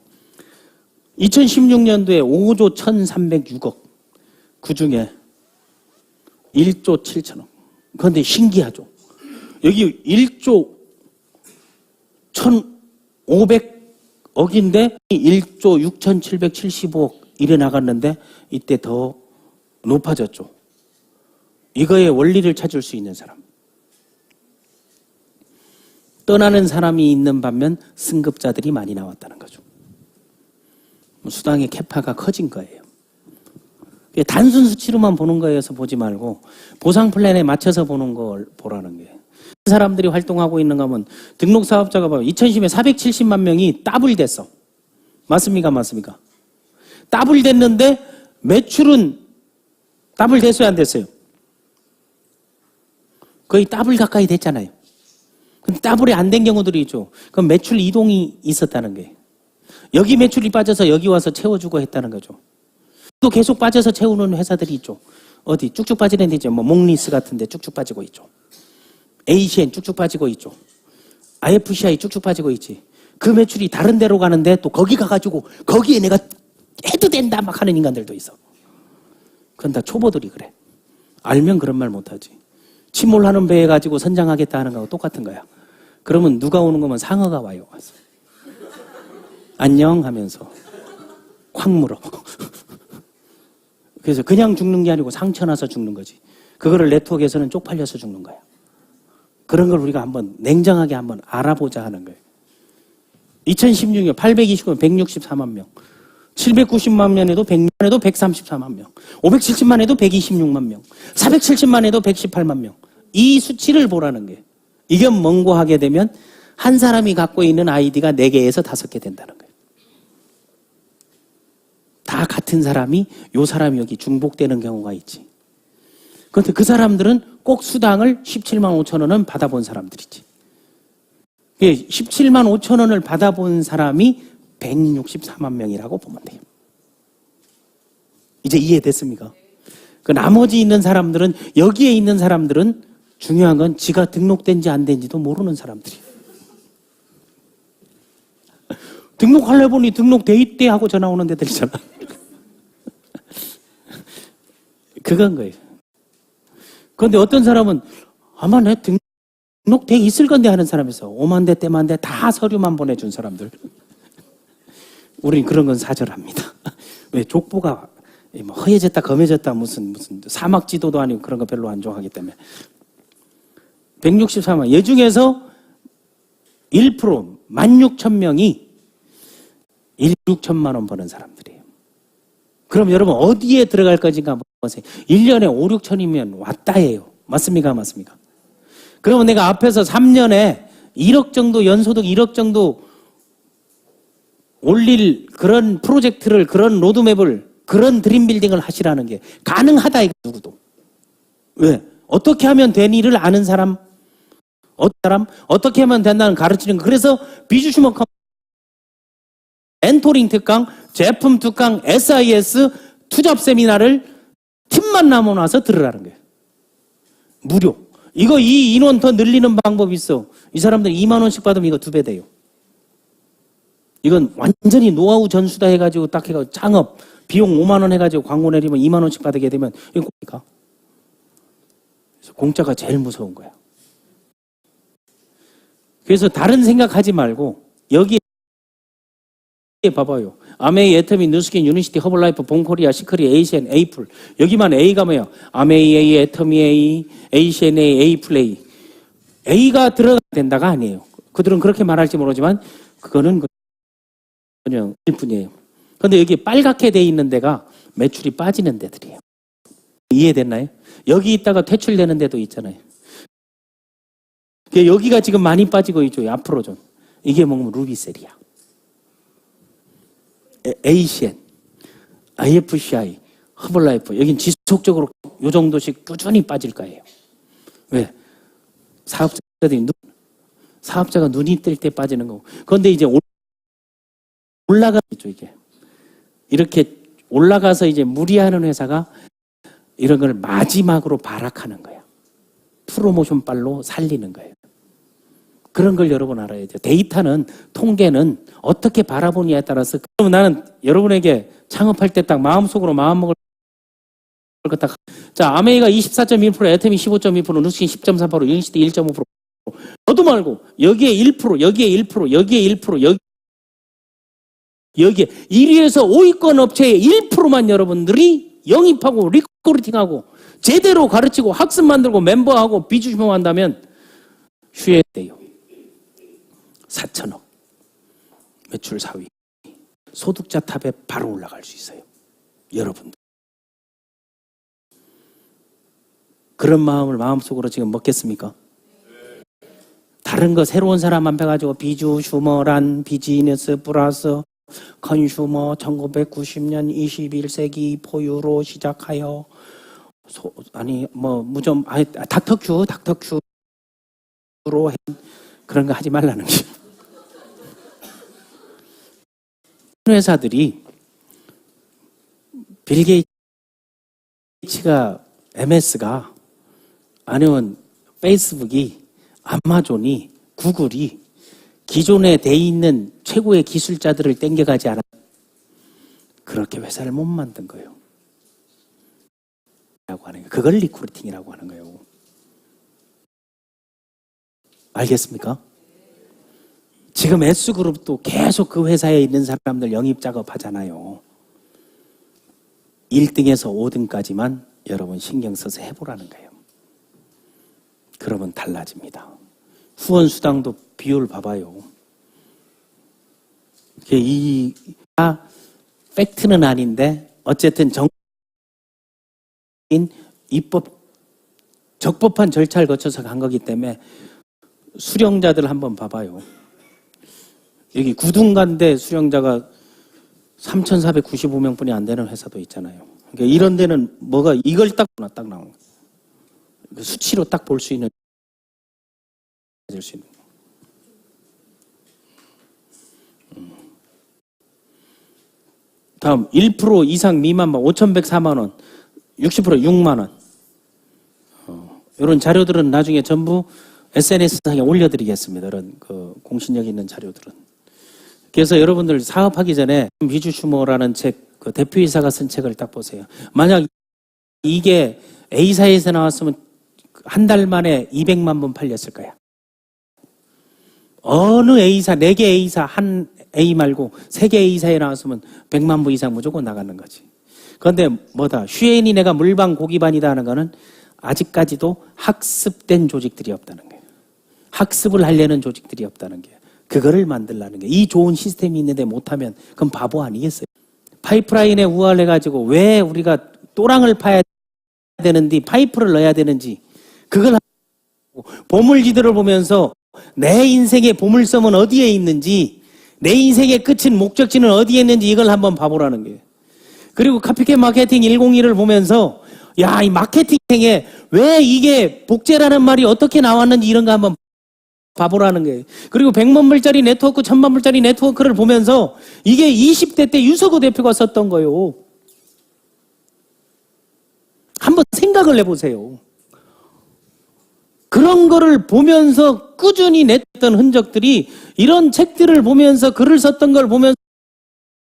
2016년도에 5조 1306억 그중에 1조 7천억. 그런데 신기하죠. 여기 1조 1,500억인데 1조 6,775억 이래 나갔는데 이때 더 높아졌죠. 이거의 원리를 찾을 수 있는 사람. 떠나는 사람이 있는 반면 승급자들이 많이 나왔다는 거죠. 수당의 캐파가 커진 거예요. 단순 수치로만 보는 거여서 보지 말고 보상 플랜에 맞춰서 보는 걸 보라는 거예요. 사람들이 활동하고 있는 거면 등록 사업자가 봐요. 2010에 470만 명이 더블 됐어. 맞습니까? 맞습니까? 더블 됐는데 매출은 더블 됐어요? 안 됐어요? 거의 더블 가까이 됐잖아요. 근데 더블이 안 된 경우들이 있죠. 그럼 매출 이동이 있었다는 거예요. 여기 매출이 빠져서 여기 와서 채워주고 했다는 거죠. 또 계속 빠져서 채우는 회사들이 있죠. 어디 쭉쭉 빠지는 데 있죠. 뭐 몽리스 같은 데 쭉쭉 빠지고 있죠. ACN 쭉쭉 빠지고 있죠. IFCI 쭉쭉 빠지고 있지. 그 매출이 다른 데로 가는데 또 거기 가가지고 거기에 내가 해도 된다 막 하는 인간들도 있어. 그건 다 초보들이 그래. 알면 그런 말 못하지. 침몰하는 배에 가지고 선장하겠다 하는 거하고 똑같은 거야. 그러면 누가 오는 거면 상어가 와요. 와서. 안녕 하면서 확 물어. 그래서 그냥 죽는 게 아니고 상처 나서 죽는 거지. 그거를 네트워크에서는 쪽팔려서 죽는 거야. 그런 걸 우리가 한번 냉정하게 한번 알아보자 하는 거예요. 2016년 829년 164만 명, 790만 명에도 100만 에도 134만 명, 570만 에도 126만 명, 470만 에도 118만 명. 이 수치를 보라는 거예요. 이게 mongo하게 되면 한 사람이 갖고 있는 아이디가 4개에서 5개 된다는 거예요. 다 같은 사람이 요 사람이 여기 중복되는 경우가 있지. 그런데 그 사람들은 꼭 수당을 17만 5천 원은 받아본 사람들이지. 17만 5천 원을 받아본 사람이 164만 명이라고 보면 돼요. 이제 이해됐습니까? 그 나머지 있는 사람들은, 여기에 있는 사람들은 중요한 건 지가 등록된지 안 된지도 모르는 사람들이에요. 등록하려 보니 등록돼 있대 하고 전화 오는 데들 있잖아. 그건 거예요. 그런데 어떤 사람은 아마 내 등록돼 있을 건데 하는 사람에서 5만 대, 때만 대 다 서류만 보내준 사람들. 우린 그런 건 사절합니다. 왜? 족보가 허해졌다 검해졌다 무슨 사막 지도도 아니고 그런 거 별로 안 좋아하기 때문에. 164만. 이 중에서 1% 16,000명이 6천만 원 버는 사람들이에요. 그럼 여러분 어디에 들어갈 것인가 한번 보세요. 1년에 5, 6천이면 왔다예요. 맞습니까? 맞습니까? 그러면 내가 앞에서 3년에 1억 정도 연소득 1억 정도 올릴 그런 프로젝트를, 그런 로드맵을, 그런 드림빌딩을 하시라는 게 가능하다 이거 누구도. 왜? 어떻게 하면 된 일을 아는 사람, 어떻게 하면 된다는 가르치는 거. 그래서 비주슈먼 멘토링 특강, 제품 특강, SIS 투잡 세미나를 팀만 남아나서 들으라는 거예요. 무료. 이거 이 인원 더 늘리는 방법이 있어. 이 사람들 2만 원씩 받으면 이거 2배 돼요. 이건 완전히 노하우 전수다 해가지고 딱 해가지고 창업 비용 5만 원 해가지고 광고 내리면 2만 원씩 받게 되면 이거 공짜가. 그래서 공짜가 제일 무서운 거야. 그래서 다른 생각하지 말고 여기에 봐봐요. 아메이, 애터미, 뉴스킨, 유니시티, 허블라이프, 본코리아, 시크리, 에이시엔, 에이플. 여기만 A가 뭐야? 아메이 A, 애터미 A, 에이시엔 A, 에이플 A. A가 들어가야 된다가 아니에요. 그들은 그렇게 말할지 모르지만 그거는 그냥 일뿐이에요. 그런데 여기 빨갛게 돼 있는 데가 매출이 빠지는 데들이에요. 이해됐나요? 여기 있다가 퇴출되는 데도 있잖아요. 여기가 지금 많이 빠지고 있죠. 앞으로 좀. 이게 뭐냐면 루비셀이야. ACN, IFCI, 허블라이프. 여긴 지속적으로 요 정도씩 꾸준히 빠질 거예요. 왜? 사업자가 눈이 뜰 때 빠지는 거고. 그런데 이제 올라가죠, 이게. 이렇게 올라가서 이제 무리하는 회사가 이런 걸 마지막으로 발악하는 거야. 프로모션 빨로 살리는 거예요. 그런 걸 여러분 알아야죠. 데이터는, 통계는 어떻게 바라보느냐에 따라서. 그럼 나는 여러분에게 창업할 때 딱 마음속으로 마음먹을 거 딱. 자, 아메이가 24.1%, 애터미 15.2%, 누스킨 10.3%, 유니시티 1.5%. 너도 말고 여기에 1%, 여기에 1%, 여기에 1%, 여기에 1위에서 5위권 업체의 1%만 여러분들이 영입하고 리크루팅하고 제대로 가르치고 학습 만들고 멤버하고 비주심한다면 휴예돼요. 4천억 매출 4위 소득자 탑에 바로 올라갈 수 있어요. 여러분들 그런 마음을 마음속으로 지금 먹겠습니까? 다른 거 새로운 사람 앞에 가지고 비주, 슈머란, 비즈니스 플러스 컨슈머 1990년 21세기 포유로 시작하여 닥터큐로 그런 거 하지 말라는 거죠. 회사들이 빌 게이츠가 MS가 아니면 페이스북이 아마존이 구글이 기존에 돼 있는 최고의 기술자들을 땡겨가지 않아 그렇게 회사를 못 만든 거예요. 그걸 리크루팅이라고 하는 거예요. 알겠습니까? 지금 S그룹도 계속 그 회사에 있는 사람들 영입 작업하잖아요. 1등에서 5등까지만 여러분 신경 써서 해보라는 거예요. 그러면 달라집니다. 후원 수당도 비율 봐봐요. 이 팩트는 아닌데 어쨌든 적법한 절차를 거쳐서 간 거기 때문에 수령자들 한번 봐봐요. 여기 구둥간대 수령자가 3,495명뿐이 안 되는 회사도 있잖아요. 그러니까 이런 데는 뭐가 이걸 딱 나오는 거예요. 수치로 딱 볼 수 있는 다음 1% 이상 미만 5,104만 원, 60% 6만 원. 이런 자료들은 나중에 전부 SNS상에 올려드리겠습니다. 이런 그 공신력 있는 자료들은. 그래서 여러분들 사업하기 전에 비주 슈머라는 책, 그 대표이사가 쓴 책을 딱 보세요. 만약 이게 A사에서 나왔으면 한 달 만에 200만 번 팔렸을 거야. 어느 A사, 4개 A사, 한 A 말고 3개 A사에 나왔으면 100만 부 이상 무조건 나가는 거지. 그런데 뭐다? 슈엔이 내가 물방 고기반이다 하는 거는 아직까지도 학습된 조직들이 없다는 거예요. 학습을 하려는 조직들이 없다는 거예요. 그거를 만들라는 거예요. 이 좋은 시스템이 있는데 못하면 그럼 바보 아니겠어요? 파이프라인에 우월해가지고 왜 우리가 또랑을 파야 되는지 파이프를 넣어야 되는지 그걸 하고 보물지들을 보면서 내 인생의 보물섬은 어디에 있는지 내 인생의 끝인 목적지는 어디에 있는지 이걸 한번 봐보라는 거예요. 그리고 카피캣 마케팅 101을 보면서 야, 이 마케팅에 왜 이게 복제라는 말이 어떻게 나왔는지 이런 거 한번 봐보라는 거예요. 그리고 100만 불짜리 네트워크, 1000만 불짜리 네트워크를 보면서 이게 20대 때 유석호 대표가 썼던 거예요. 한번 생각을 해보세요. 그런 거를 보면서 꾸준히 냈던 흔적들이 이런 책들을 보면서 글을 썼던 걸 보면서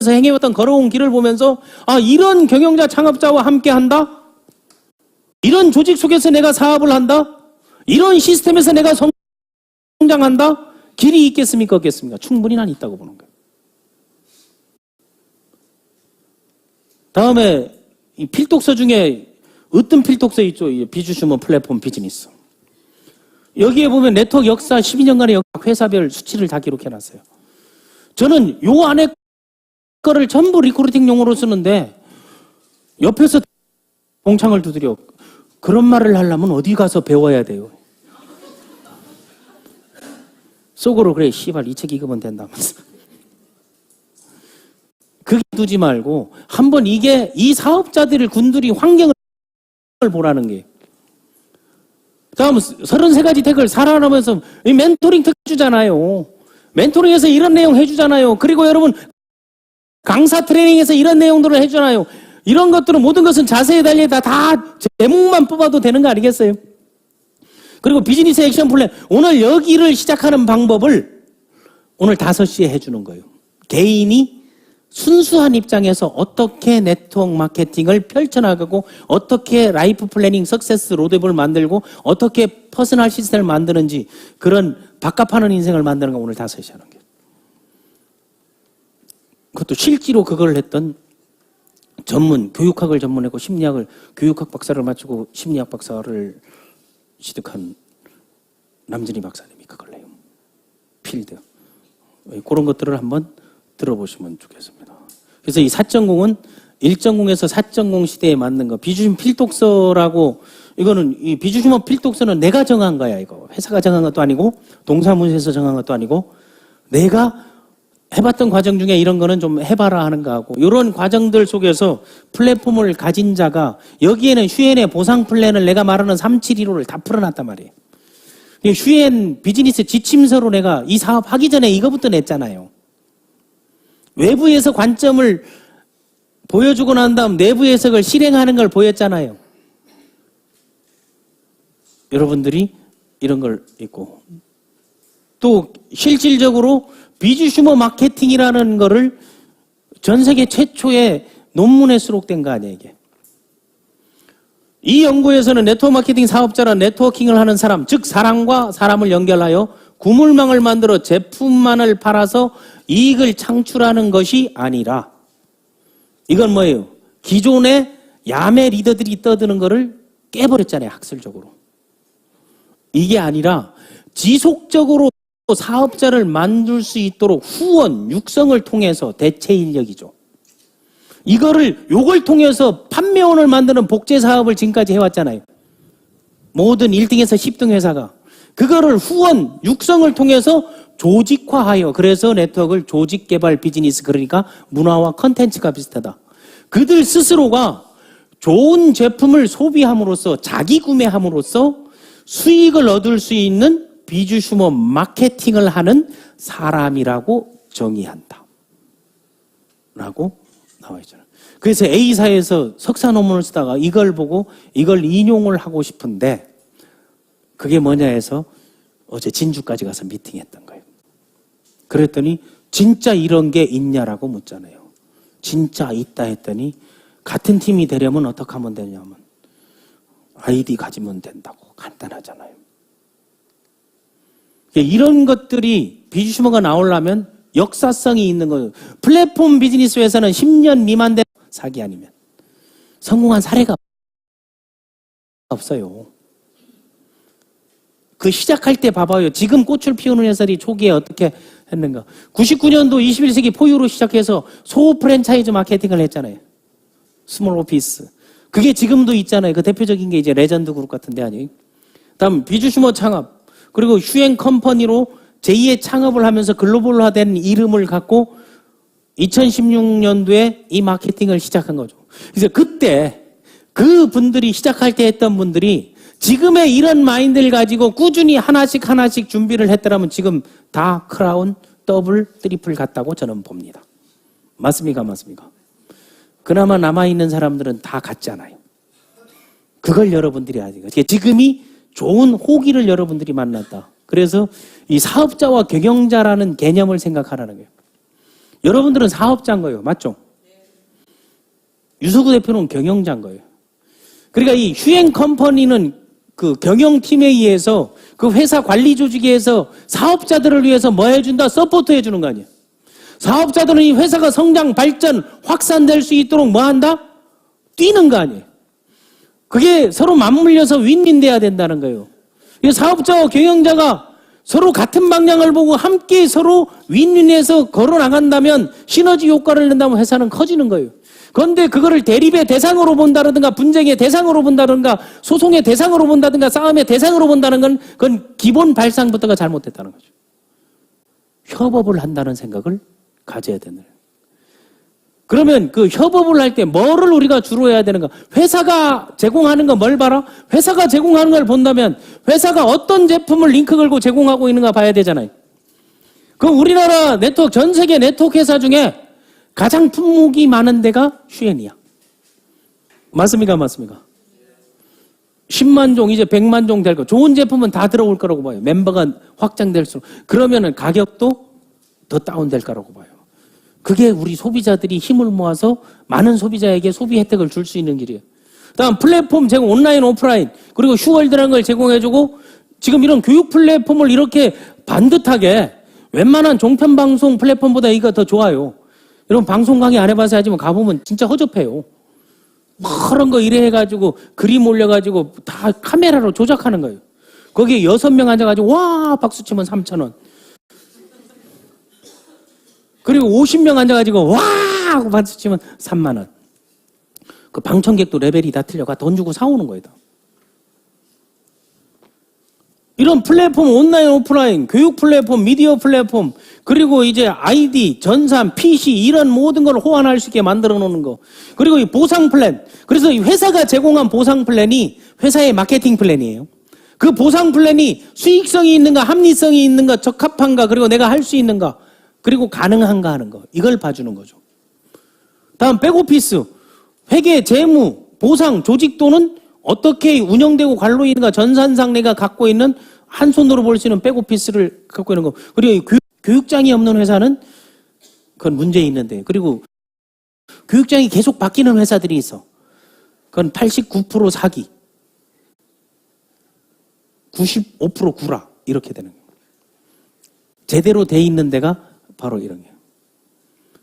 행해왔던 걸어온 길을 보면서 아, 이런 경영자 창업자와 함께 한다? 이런 조직 속에서 내가 사업을 한다? 이런 시스템에서 내가 성장한다? 길이 있겠습니까? 없겠습니까? 충분히 난 있다고 보는 거예요. 다음에 이 필독서 중에 어떤 필독서 있죠? 비주슈머 플랫폼 비즈니스. 여기에 보면 네트워크 역사 12년간의 회사별 수치를 다 기록해놨어요. 저는 요 안에 거를 전부 리크루팅용으로 쓰는데 옆에서 공창을 두드려. 그런 말을 하려면 어디 가서 배워야 돼요? 속으로 그래 씨발 이 책 읽으면 된다면서. 그게 두지 말고 한번 이게 이 사업자들을 군들이 환경을 보라는 게. 다음 33가지 택을 살아남으면서 멘토링 특 주잖아요. 멘토링에서 이런 내용 해주잖아요. 그리고 여러분 강사 트레이닝에서 이런 내용들을 해주잖아요. 이런 것들은 모든 것은 자세히 달려 다 제목만 뽑아도 되는 거 아니겠어요? 그리고 비즈니스 액션 플랜 오늘 여기를 시작하는 방법을 오늘 5시에 해주는 거예요. 개인이 순수한 입장에서 어떻게 네트워크 마케팅을 펼쳐나가고 어떻게 라이프 플래닝 석세스 로드맵을 만들고 어떻게 퍼스널 시스템을 만드는지 그런 바깥파는 인생을 만드는 거 오늘 5시에 하는 거예요. 그것도 실제로 그걸 했던 교육학을 전문했고 심리학을 교육학 박사를 마치고 심리학 박사를 취득한 남진희 박사님이 그걸 해요. 필드. 그런 것들을 한번 들어보시면 좋겠습니다. 그래서 이 4.0은 1.0에서 4.0 시대에 맞는 거. 비주심 필독서라고 이거는 이 비주심업 필독서는 내가 정한 거야 이거. 회사가 정한 것도 아니고 동사무소에서 정한 것도 아니고 내가 해봤던 과정 중에 이런 거는 좀 해봐라 하는 거하고 이런 과정들 속에서 플랫폼을 가진 자가 여기에는 휴엔의 보상 플랜을 내가 말하는 371호를 다 풀어놨단 말이에요. 휴엔 비즈니스 지침서로 내가 이 사업 하기 전에 이거부터 냈잖아요. 외부 에서 관점을 보여주고 난 다음 내부 해석을 실행하는 걸 보였잖아요. 여러분들이 이런 걸 있고 또 실질적으로 비주슈머 마케팅이라는 거를 전 세계 최초의 논문에 수록된 거 아니에요, 이게. 이 연구에서는 네트워크 마케팅 사업자란 네트워킹을 하는 사람, 즉 사람과 사람을 연결하여 구물망을 만들어 제품만을 팔아서 이익을 창출하는 것이 아니라 이건 뭐예요? 기존의 야매 리더들이 떠드는 거를 깨버렸잖아요, 학술적으로. 이게 아니라 지속적으로 사업자를 만들 수 있도록 후원, 육성을 통해서 대체 인력이죠. 요걸 통해서 판매원을 만드는 복제 사업을 지금까지 해왔잖아요. 모든 1등에서 10등 회사가. 그거를 후원, 육성을 통해서 조직화하여 그래서 네트워크를 조직개발 비즈니스 그러니까 문화와 컨텐츠가 비슷하다. 그들 스스로가 좋은 제품을 소비함으로써 자기 구매함으로써 수익을 얻을 수 있는 비주슈머 마케팅을 하는 사람이라고 정의한다. 라고 나와 있잖아요. 그래서 A사에서 석사 논문을 쓰다가 이걸 보고 이걸 인용을 하고 싶은데 그게 뭐냐 해서 어제 진주까지 가서 미팅했던 거예요. 그랬더니 진짜 이런 게 있냐라고 묻잖아요. 진짜 있다 했더니 같은 팀이 되려면 어떻게 하면 되냐면 아이디 가지면 된다고. 간단하잖아요. 이런 것들이 비주슈머가 나오려면 역사성이 있는 거예요. 플랫폼 비즈니스 회사는 10년 미만 된 사기 아니면 성공한 사례가 없어요. 그 시작할 때 봐봐요. 지금 꽃을 피우는 회사들이 초기에 어떻게 했는가. 99년도 21세기 포유로 시작해서 소 프랜차이즈 마케팅을 했잖아요. 스몰 오피스. 그게 지금도 있잖아요. 그 대표적인 게 이제 레전드 그룹 같은 데 아니에요. 다음 비주슈머 창업. 그리고 휴엔 컴퍼니로 제2의 창업을 하면서 글로벌화된 이름을 갖고 2016년도에 이 마케팅을 시작한 거죠. 그래서 그때 그 분들이 시작할 때 했던 분들이 지금의 이런 마인드를 가지고 꾸준히 하나씩 준비를 했더라면 지금 다 크라운, 더블, 트리플 갔다고 저는 봅니다. 맞습니까? 맞습니까? 그나마 남아있는 사람들은 다 갔잖아요. 그걸 여러분들이 아니까 지금이 좋은 호기를 여러분들이 만났다. 그래서 이 사업자와 경영자라는 개념을 생각하라는 거예요. 여러분들은 사업자인 거예요. 맞죠? 유석우 대표는 경영자인 거예요. 그러니까 이 휴엔 컴퍼니는 그 경영팀에 의해서 그 회사 관리 조직에 의해서 사업자들을 위해서 뭐 해준다? 서포트 해주는 거 아니에요. 사업자들은 이 회사가 성장, 발전, 확산될 수 있도록 뭐 한다? 뛰는 거 아니에요. 그게 서로 맞물려서 윈윈 돼야 된다는 거예요. 사업자와 경영자가 서로 같은 방향을 보고 함께 서로 윈윈해서 걸어 나간다면 시너지 효과를 낸다면 회사는 커지는 거예요. 그런데 그거를 대립의 대상으로 본다든가 분쟁의 대상으로 본다든가 소송의 대상으로 본다든가 싸움의 대상으로 본다는 건 그건 기본 발상부터가 잘못됐다는 거죠. 협업을 한다는 생각을 가져야 되는 거예요. 그러면 그 협업을 할 때 뭐를 우리가 주로 해야 되는가? 회사가 제공하는 거 뭘 봐라? 회사가 제공하는 걸 본다면 회사가 어떤 제품을 링크 걸고 제공하고 있는가 봐야 되잖아요. 그럼 우리나라 네트워크, 전 세계 네트워크 회사 중에 가장 품목이 많은 데가 휴엔이야. 맞습니까? 맞습니까? 10만 종, 이제 100만 종 될 거. 좋은 제품은 다 들어올 거라고 봐요. 멤버가 확장될수록. 그러면은 가격도 더 다운될 거라고 봐요. 그게 우리 소비자들이 힘을 모아서 많은 소비자에게 소비 혜택을 줄 수 있는 길이에요. 다음 플랫폼 제공, 온라인, 오프라인, 그리고 휴월드라는 걸 제공해주고 지금 이런 교육 플랫폼을 이렇게 반듯하게 웬만한 종편방송 플랫폼보다 이거 더 좋아요. 여러분 방송 강의 안 해봐서 하지만 가보면 진짜 허접해요. 그런 거 이래 해가지고 그림 올려가지고 다 카메라로 조작하는 거예요. 거기에 6명 앉아가지고 와 박수 치면 3,000원. 그리고 50명 앉아가지고 와 하고 박수 치면 3만 원. 그 방청객도 레벨이 다 틀려가 돈 주고 사오는 거예요. 이런 플랫폼, 온라인, 오프라인, 교육 플랫폼, 미디어 플랫폼, 그리고 이제 아이디, 전산, PC 이런 모든 걸 호환할 수 있게 만들어 놓는 거. 그리고 이 보상 플랜. 그래서 이 회사가 제공한 보상 플랜이 회사의 마케팅 플랜이에요. 그 보상 플랜이 수익성이 있는가, 합리성이 있는가, 적합한가, 그리고 내가 할 수 있는가, 그리고 가능한가 하는 거. 이걸 봐주는 거죠. 다음 백오피스, 회계, 재무, 보상, 조직 또는 어떻게 운영되고 관로 있는가, 전산상 내가 갖고 있는 한 손으로 볼 수 있는 백오피스를 갖고 있는 거. 그리고 교육장이 없는 회사는 그건 문제 있는데. 그리고 교육장이 계속 바뀌는 회사들이 있어. 그건 89% 사기, 95% 구라 이렇게 되는 거예요. 제대로 돼 있는 데가 바로 이런 거예요.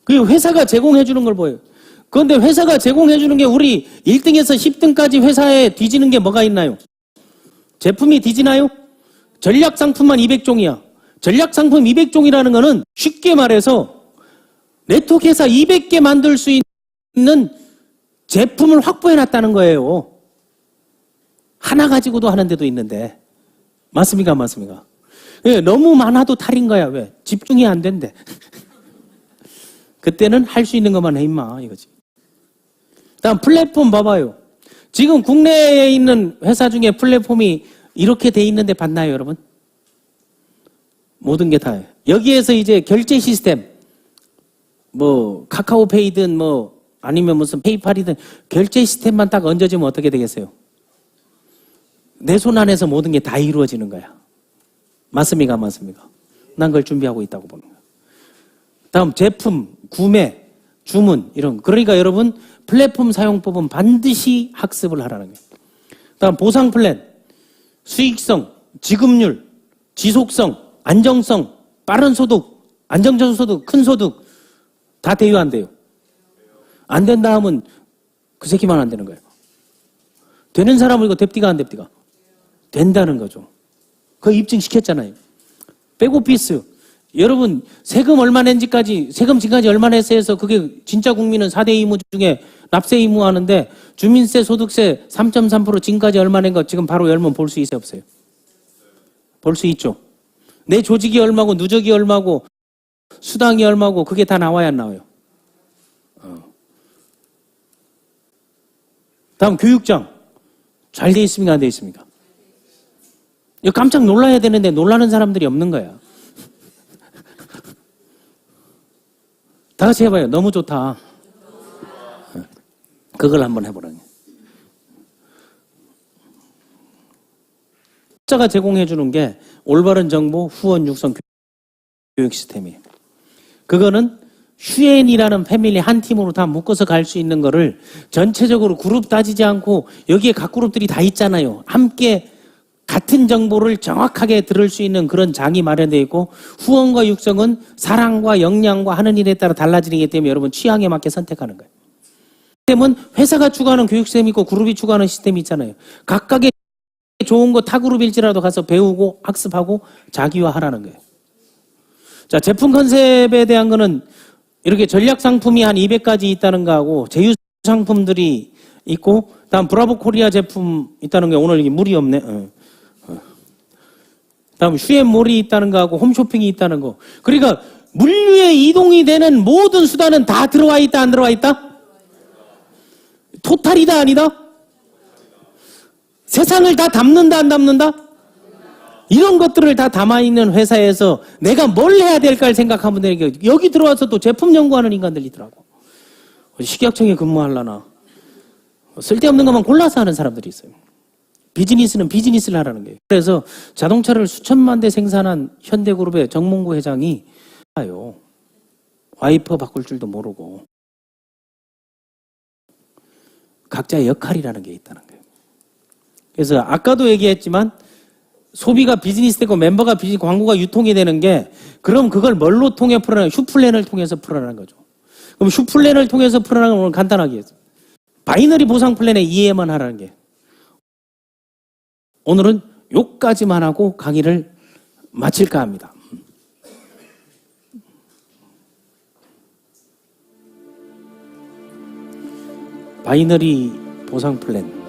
그리고 회사가 제공해 주는 걸 보여요. 그런데 회사가 제공해 주는 게 우리 1등에서 10등까지 회사에 뒤지는 게 뭐가 있나요? 제품이 뒤지나요? 전략 상품만 200종이야. 전략 상품 200종이라는 거는 쉽게 말해서 네트워크 회사 200개 만들 수 있는 제품을 확보해 놨다는 거예요. 하나 가지고도 하는 데도 있는데. 맞습니까? 맞습니까? 예, 너무 많아도 탈인 거야. 왜? 집중이 안 된대. 그때는 할 수 있는 것만 해 임마 이거지. 다음 플랫폼 봐봐요. 지금 국내에 있는 회사 중에 플랫폼이 이렇게 돼 있는데 봤나요, 여러분? 모든 게 다예요. 여기에서 이제 결제 시스템, 뭐 카카오페이든 뭐 아니면 무슨 페이팔이든 결제 시스템만 딱 얹어지면 어떻게 되겠어요? 내 손 안에서 모든 게 다 이루어지는 거야. 맞습니까? 맞습니까? 난 그걸 준비하고 있다고 보는 거야. 다음 제품, 구매, 주문 이런 거. 그러니까 여러분 플랫폼 사용법은 반드시 학습을 하라는 거예요. 다음 보상 플랜, 수익성, 지급률, 지속성, 안정성, 빠른 소득, 안정적 소득, 큰 소득 다 대유 안 돼요. 안 된다 하면 그 새끼만 안 되는 거예요. 되는 사람은 이거 됩디가 안 됩디가? 된다는 거죠. 그거 입증시켰잖아요. 백오피스. 여러분 세금 얼마 낸지까지, 세금 지금까지 얼마 냈어 해서 그게 진짜 국민은 4대 의무 중에 납세 의무 하는데 주민세, 소득세 3.3% 지금까지 얼마 낸 거 지금 바로 열면 볼 수 있어요, 없어요? 볼 수 있죠. 내 조직이 얼마고 누적이 얼마고 수당이 얼마고 그게 다 나와야 안 나와요? 다음 교육장. 잘 돼 있습니까? 안 돼 있습니까? 이거 깜짝 놀라야 되는데 놀라는 사람들이 없는 거야. 다 같이 해봐요. 너무 좋다. 그걸 한번 해보라는 거예요. 자가 제공해 주는 게 올바른 정보, 후원, 육성, 교육 시스템이에요. 그거는 휴엔이라는 패밀리 한 팀으로 다 묶어서 갈 수 있는 거를 전체적으로 그룹 따지지 않고 여기에 각 그룹들이 다 있잖아요. 함께 같은 정보를 정확하게 들을 수 있는 그런 장이 마련되어 있고 후원과 육성은 사랑과 역량과 하는 일에 따라 달라지기 때문에 여러분 취향에 맞게 선택하는 거예요. 시스템은 회사가 추구하는 교육 시스템이 있고 그룹이 추구하는 시스템이 있잖아요. 각각의 좋은 거 타 그룹일지라도 가서 배우고 학습하고 자기화하라는 거예요. 자, 제품 컨셉에 대한 거는 이렇게 전략 상품이 한 200가지 있다는 거하고 제휴 상품들이 있고 다음 브라보 코리아 제품 있다는 게 오늘 이게 물이 없네. 다음 슈엠몰이 있다는 거하고 홈쇼핑이 있다는 거. 그러니까 물류의 이동이 되는 모든 수단은 다 들어와 있다, 안 들어와 있다? 토탈이다, 아니다? 세상을 다 담는다, 안 담는다? 이런 것들을 다 담아있는 회사에서 내가 뭘 해야 될까를 생각하면 되는 게 여기 들어와서 또 제품 연구하는 인간들이 있더라고. 식약청에 근무하려나. 쓸데없는 것만 골라서 하는 사람들이 있어요. 비즈니스는 비즈니스를 하라는 거예요. 그래서 자동차를 수천만 대 생산한 현대그룹의 정몽구 회장이 아요. 와이퍼 바꿀 줄도 모르고 각자의 역할이라는 게 있다는 거예요. 그래서 아까도 얘기했지만 소비가 비즈니스 되고 멤버가 비즈니스, 광고가 유통이 되는 게 그럼 그걸 뭘로 통해 풀어나가는 슈플랜을 통해서 풀어나가는 거죠. 그럼 슈플랜을 통해서 풀어나가는 건 간단하게 해서 바이너리 보상 플랜에 이해만 하라는 게 오늘은 요까지만 하고 강의를 마칠까 합니다. 바이너리 보상 플랜.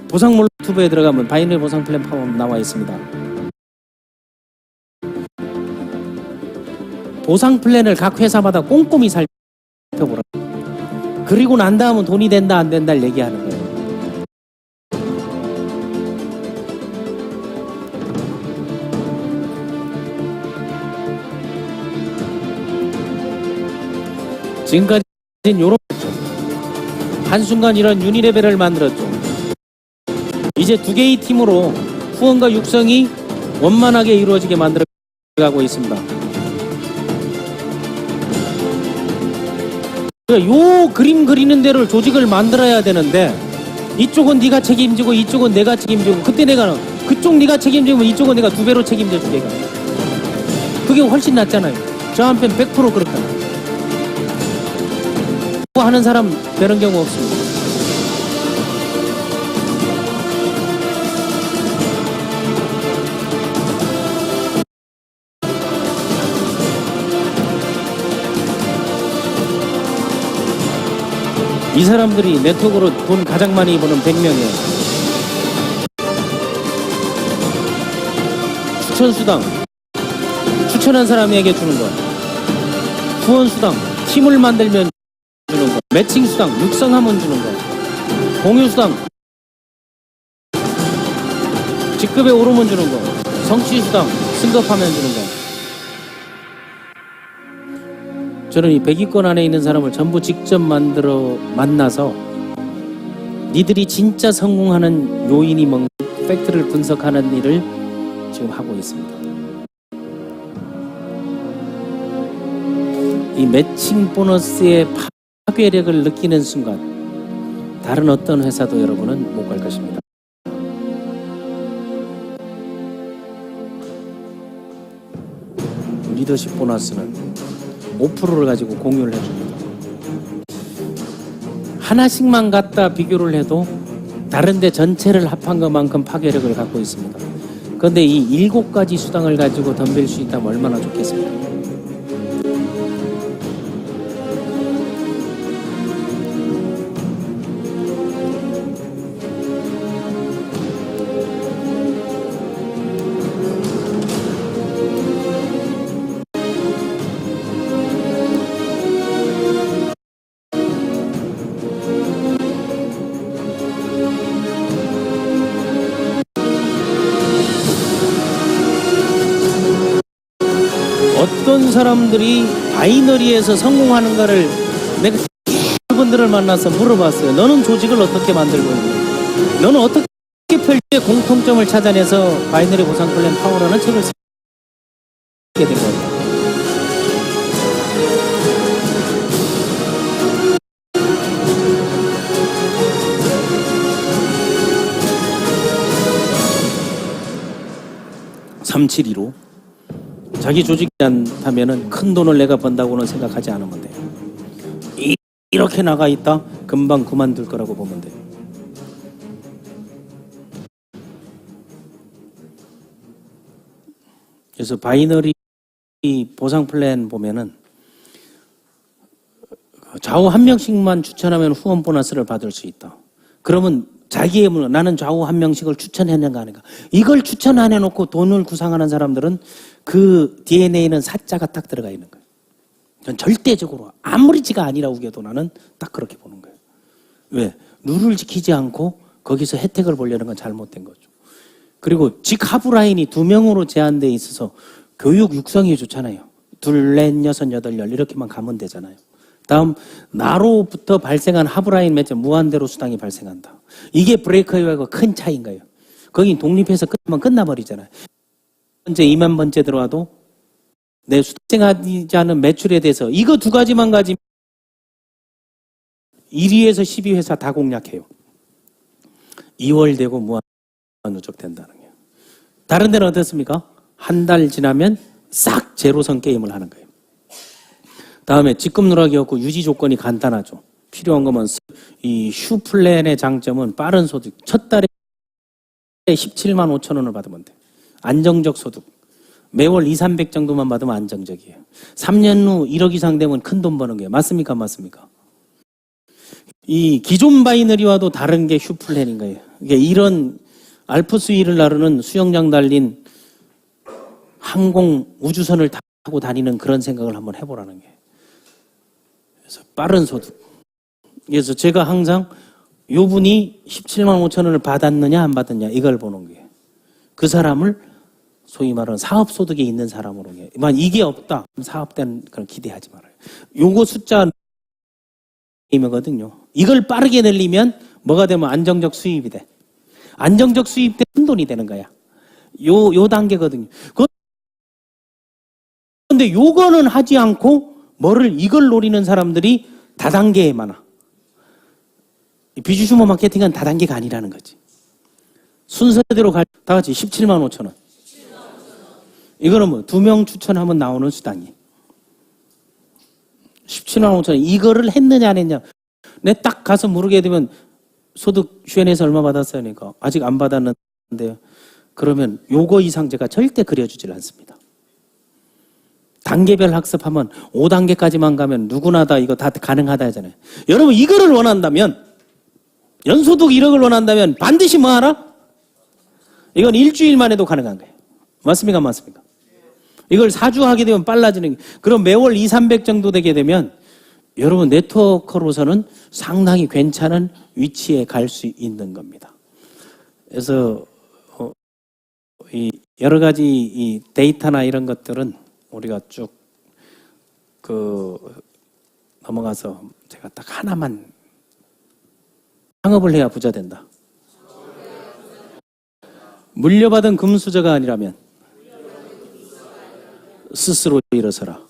보상몰 유튜브에 들어가면 바이너리 보상 플랜 파워 나와 있습니다. 보상 플랜을 각 회사마다 꼼꼼히 살펴보라. 그리고 난 다음은 돈이 된다 안 된다를 얘기하는 거예요. 지금까지는 요런 한순간 이런 유니레벨을 만들었죠. 이제 두 개의 팀으로 후원과 육성이 원만하게 이루어지게 만들어가고 있습니다. 요 그림 그리는 대로 조직을 만들어야 되는데 이쪽은 네가 책임지고 이쪽은 내가 책임지고 그때 내가 그쪽 네가 책임지고 이쪽은 내가 두 배로 책임져 주 내가 그게 훨씬 낫잖아요. 저 한편 100% 그렇다. 하는 사람 되는 경우 없습니다. 이 사람들이 네트워크로 돈 가장 많이 버는 100명이에요. 추천수당, 추천한 사람에게 주는 거. 후원수당, 팀을 만들면 주는 거. 매칭수당, 육성하면 주는 거. 공유수당, 직급에 오르면 주는 거. 성취수당, 승급하면 주는 거. 저는 이 100위권 안에 있는 사람을 전부 직접 만나서 니들이 진짜 성공하는 요인이 뭔가 팩트를 분석하는 일을 지금 하고 있습니다. 이 매칭 보너스의 파괴력을 느끼는 순간 다른 어떤 회사도 여러분은 못 갈 것입니다. 리더십 보너스는 5%를 가지고 공유를 해줍니다. 하나씩만 갖다 비교를 해도 다른데 전체를 합한 것만큼 파괴력을 갖고 있습니다. 그런데 이 7가지 수당을 가지고 덤빌 수 있다면 얼마나 좋겠습니까? 어떤 사람들이 바이너리에서 성공하는가를 내가 그분들을 만나서 물어봤어요. 너는 조직을 어떻게 만들고 있니? 너는 어떻게 펼치의 공통점을 찾아내서 바이너리 보상 플랜 파워라는 책을 쓰게 된 거예요. (372로) 자기 조직이 않다면은 큰 돈을 내가 번다고는 생각하지 않으면 돼요. 이렇게 나가 있다 금방 그만둘 거라고 보면 돼요. 그래서 바이너리 보상 플랜 보면은 좌우 한 명씩만 추천하면 후원 보너스를 받을 수 있다. 그러면 자기의 문화, 나는 좌우 한 명씩을 추천했는가 하는가. 이걸 추천 안 해놓고 돈을 구상하는 사람들은 그 DNA는 사자가 딱 들어가 있는 거예요. 전 절대적으로 아무리 지가 아니라 우겨도 나는 딱 그렇게 보는 거예요. 왜? 룰을 지키지 않고 거기서 혜택을 보려는 건 잘못된 거죠. 그리고 직 하부 라인이 2명으로 제한돼 있어서 교육 육성이 좋잖아요. 2, 4, 6, 8, 10 이렇게만 가면 되잖아요. 다음 나로부터 발생한 하부라인 맺점 무한대로 수당이 발생한다. 이게 브레이크웨이하고 큰 차이인 거예요. 거긴 독립해서 끝나면 끝나버리잖아요. 번째 2만 번째 들어와도 내 수당하지 않은 매출에 대해서 이거 2가지만 가지면 1위에서 12회사 다 공략해요. 2월 되고 무한 누적 된다는 거예요. 다른 데는 어떻습니까? 한 달 지나면 싹 제로선 게임을 하는 거예요. 다음에 직급 누락이 없고 유지 조건이 간단하죠. 필요한 거면 이 슈플랜의 장점은 빠른 소득. 첫 달에 17만 5천 원을 받으면 돼요. 안정적 소득. 매월 2, 300 정도만 받으면 안정적이에요. 3년 후 1억 이상 되면 큰 돈 버는 거예요. 맞습니까? 맞습니까? 이 기존 바이너리와도 다른 게 슈플랜인 거예요. 이게 이런 알프스위를 나르는 수영장 달린 항공 우주선을 타고 다니는 그런 생각을 한번 해보라는 게. 그래서 빠른 소득. 그래서 제가 항상 요 분이 17만 5천 원을 받았느냐 안 받았느냐 이걸 보는 거예요. 그 사람을 소위 말하는 사업 소득이 있는 사람으로. 만 이게 없다. 사업된 걸 기대하지 말아요. 요거 숫자 이거든요. 이걸 빠르게 늘리면 뭐가 되면 안정적 수입이 돼. 안정적 수입 때 큰 돈이 되는 거야. 요 단계거든요. 근데 요거는 하지 않고 이걸 노리는 사람들이 다단계에 많아. 비주슈머 마케팅은 다단계가 아니라는 거지. 순서대로 다 같이 17만 5천 원. 이거는 뭐 2명 추천하면 나오는 수당이. 17만 5천 원. 이거를 했느냐 안 했냐. 내 딱 가서 물게 되면 소득 슈엔에서 얼마 받았어요? 그러니까 아직 안 받았는데요. 그러면 요거 이상 제가 절대 그려주질 않습니다. 단계별 학습하면 5단계까지만 가면 누구나 다 이거 다 가능하다 하잖아요. 여러분 이거를 원한다면 연소득 1억을 원한다면 반드시 뭐 하라? 이건 일주일만 해도 가능한 거예요. 맞습니까? 맞습니까? 이걸 4주 하게 되면 빨라지는 게. 그럼 매월 2, 300 정도 되게 되면 여러분 네트워커로서는 상당히 괜찮은 위치에 갈 수 있는 겁니다. 그래서 이 여러 가지 이 데이터나 이런 것들은 우리가 쭉 넘어가서 제가 딱 하나만 창업을 해야 부자 된다. 물려받은 금수저가 아니라면 스스로 일어서라.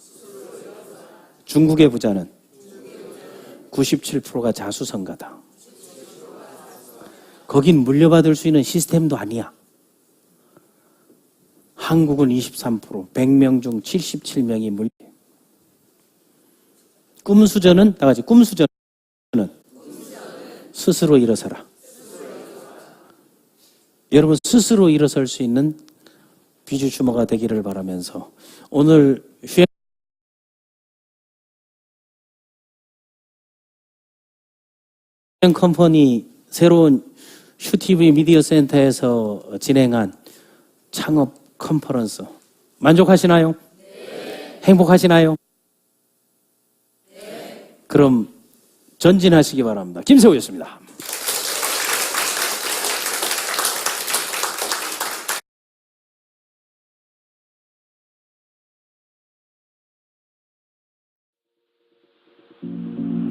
중국의 부자는 97%가 자수성가다. 거긴 물려받을 수 있는 시스템도 아니야. 한국은 23%, 100명 중 77명이 물려. 꿈수저는 다 같이 꿈수저는 스스로 일어서라. 여러분 스스로 일어설 수 있는 비주슈머가 되기를 바라면서 오늘 컴퍼니 새로운 슈TV 미디어 센터에서 진행한 창업 컨퍼런스 만족하시나요? 네. 행복하시나요? 네. 그럼 전진하시기 바랍니다. 김세호였습니다.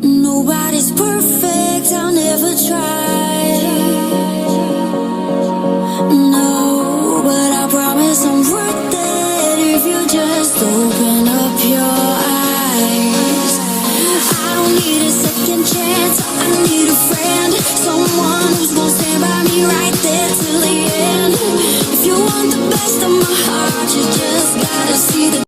Nobody's perfect, I'll never try. No, but I promise I'm worth it if you just open up your eyes. I don't need a second chance, I need a friend, someone who's gonna stand by me right there till the end. If you want the best of my heart, you just gotta see the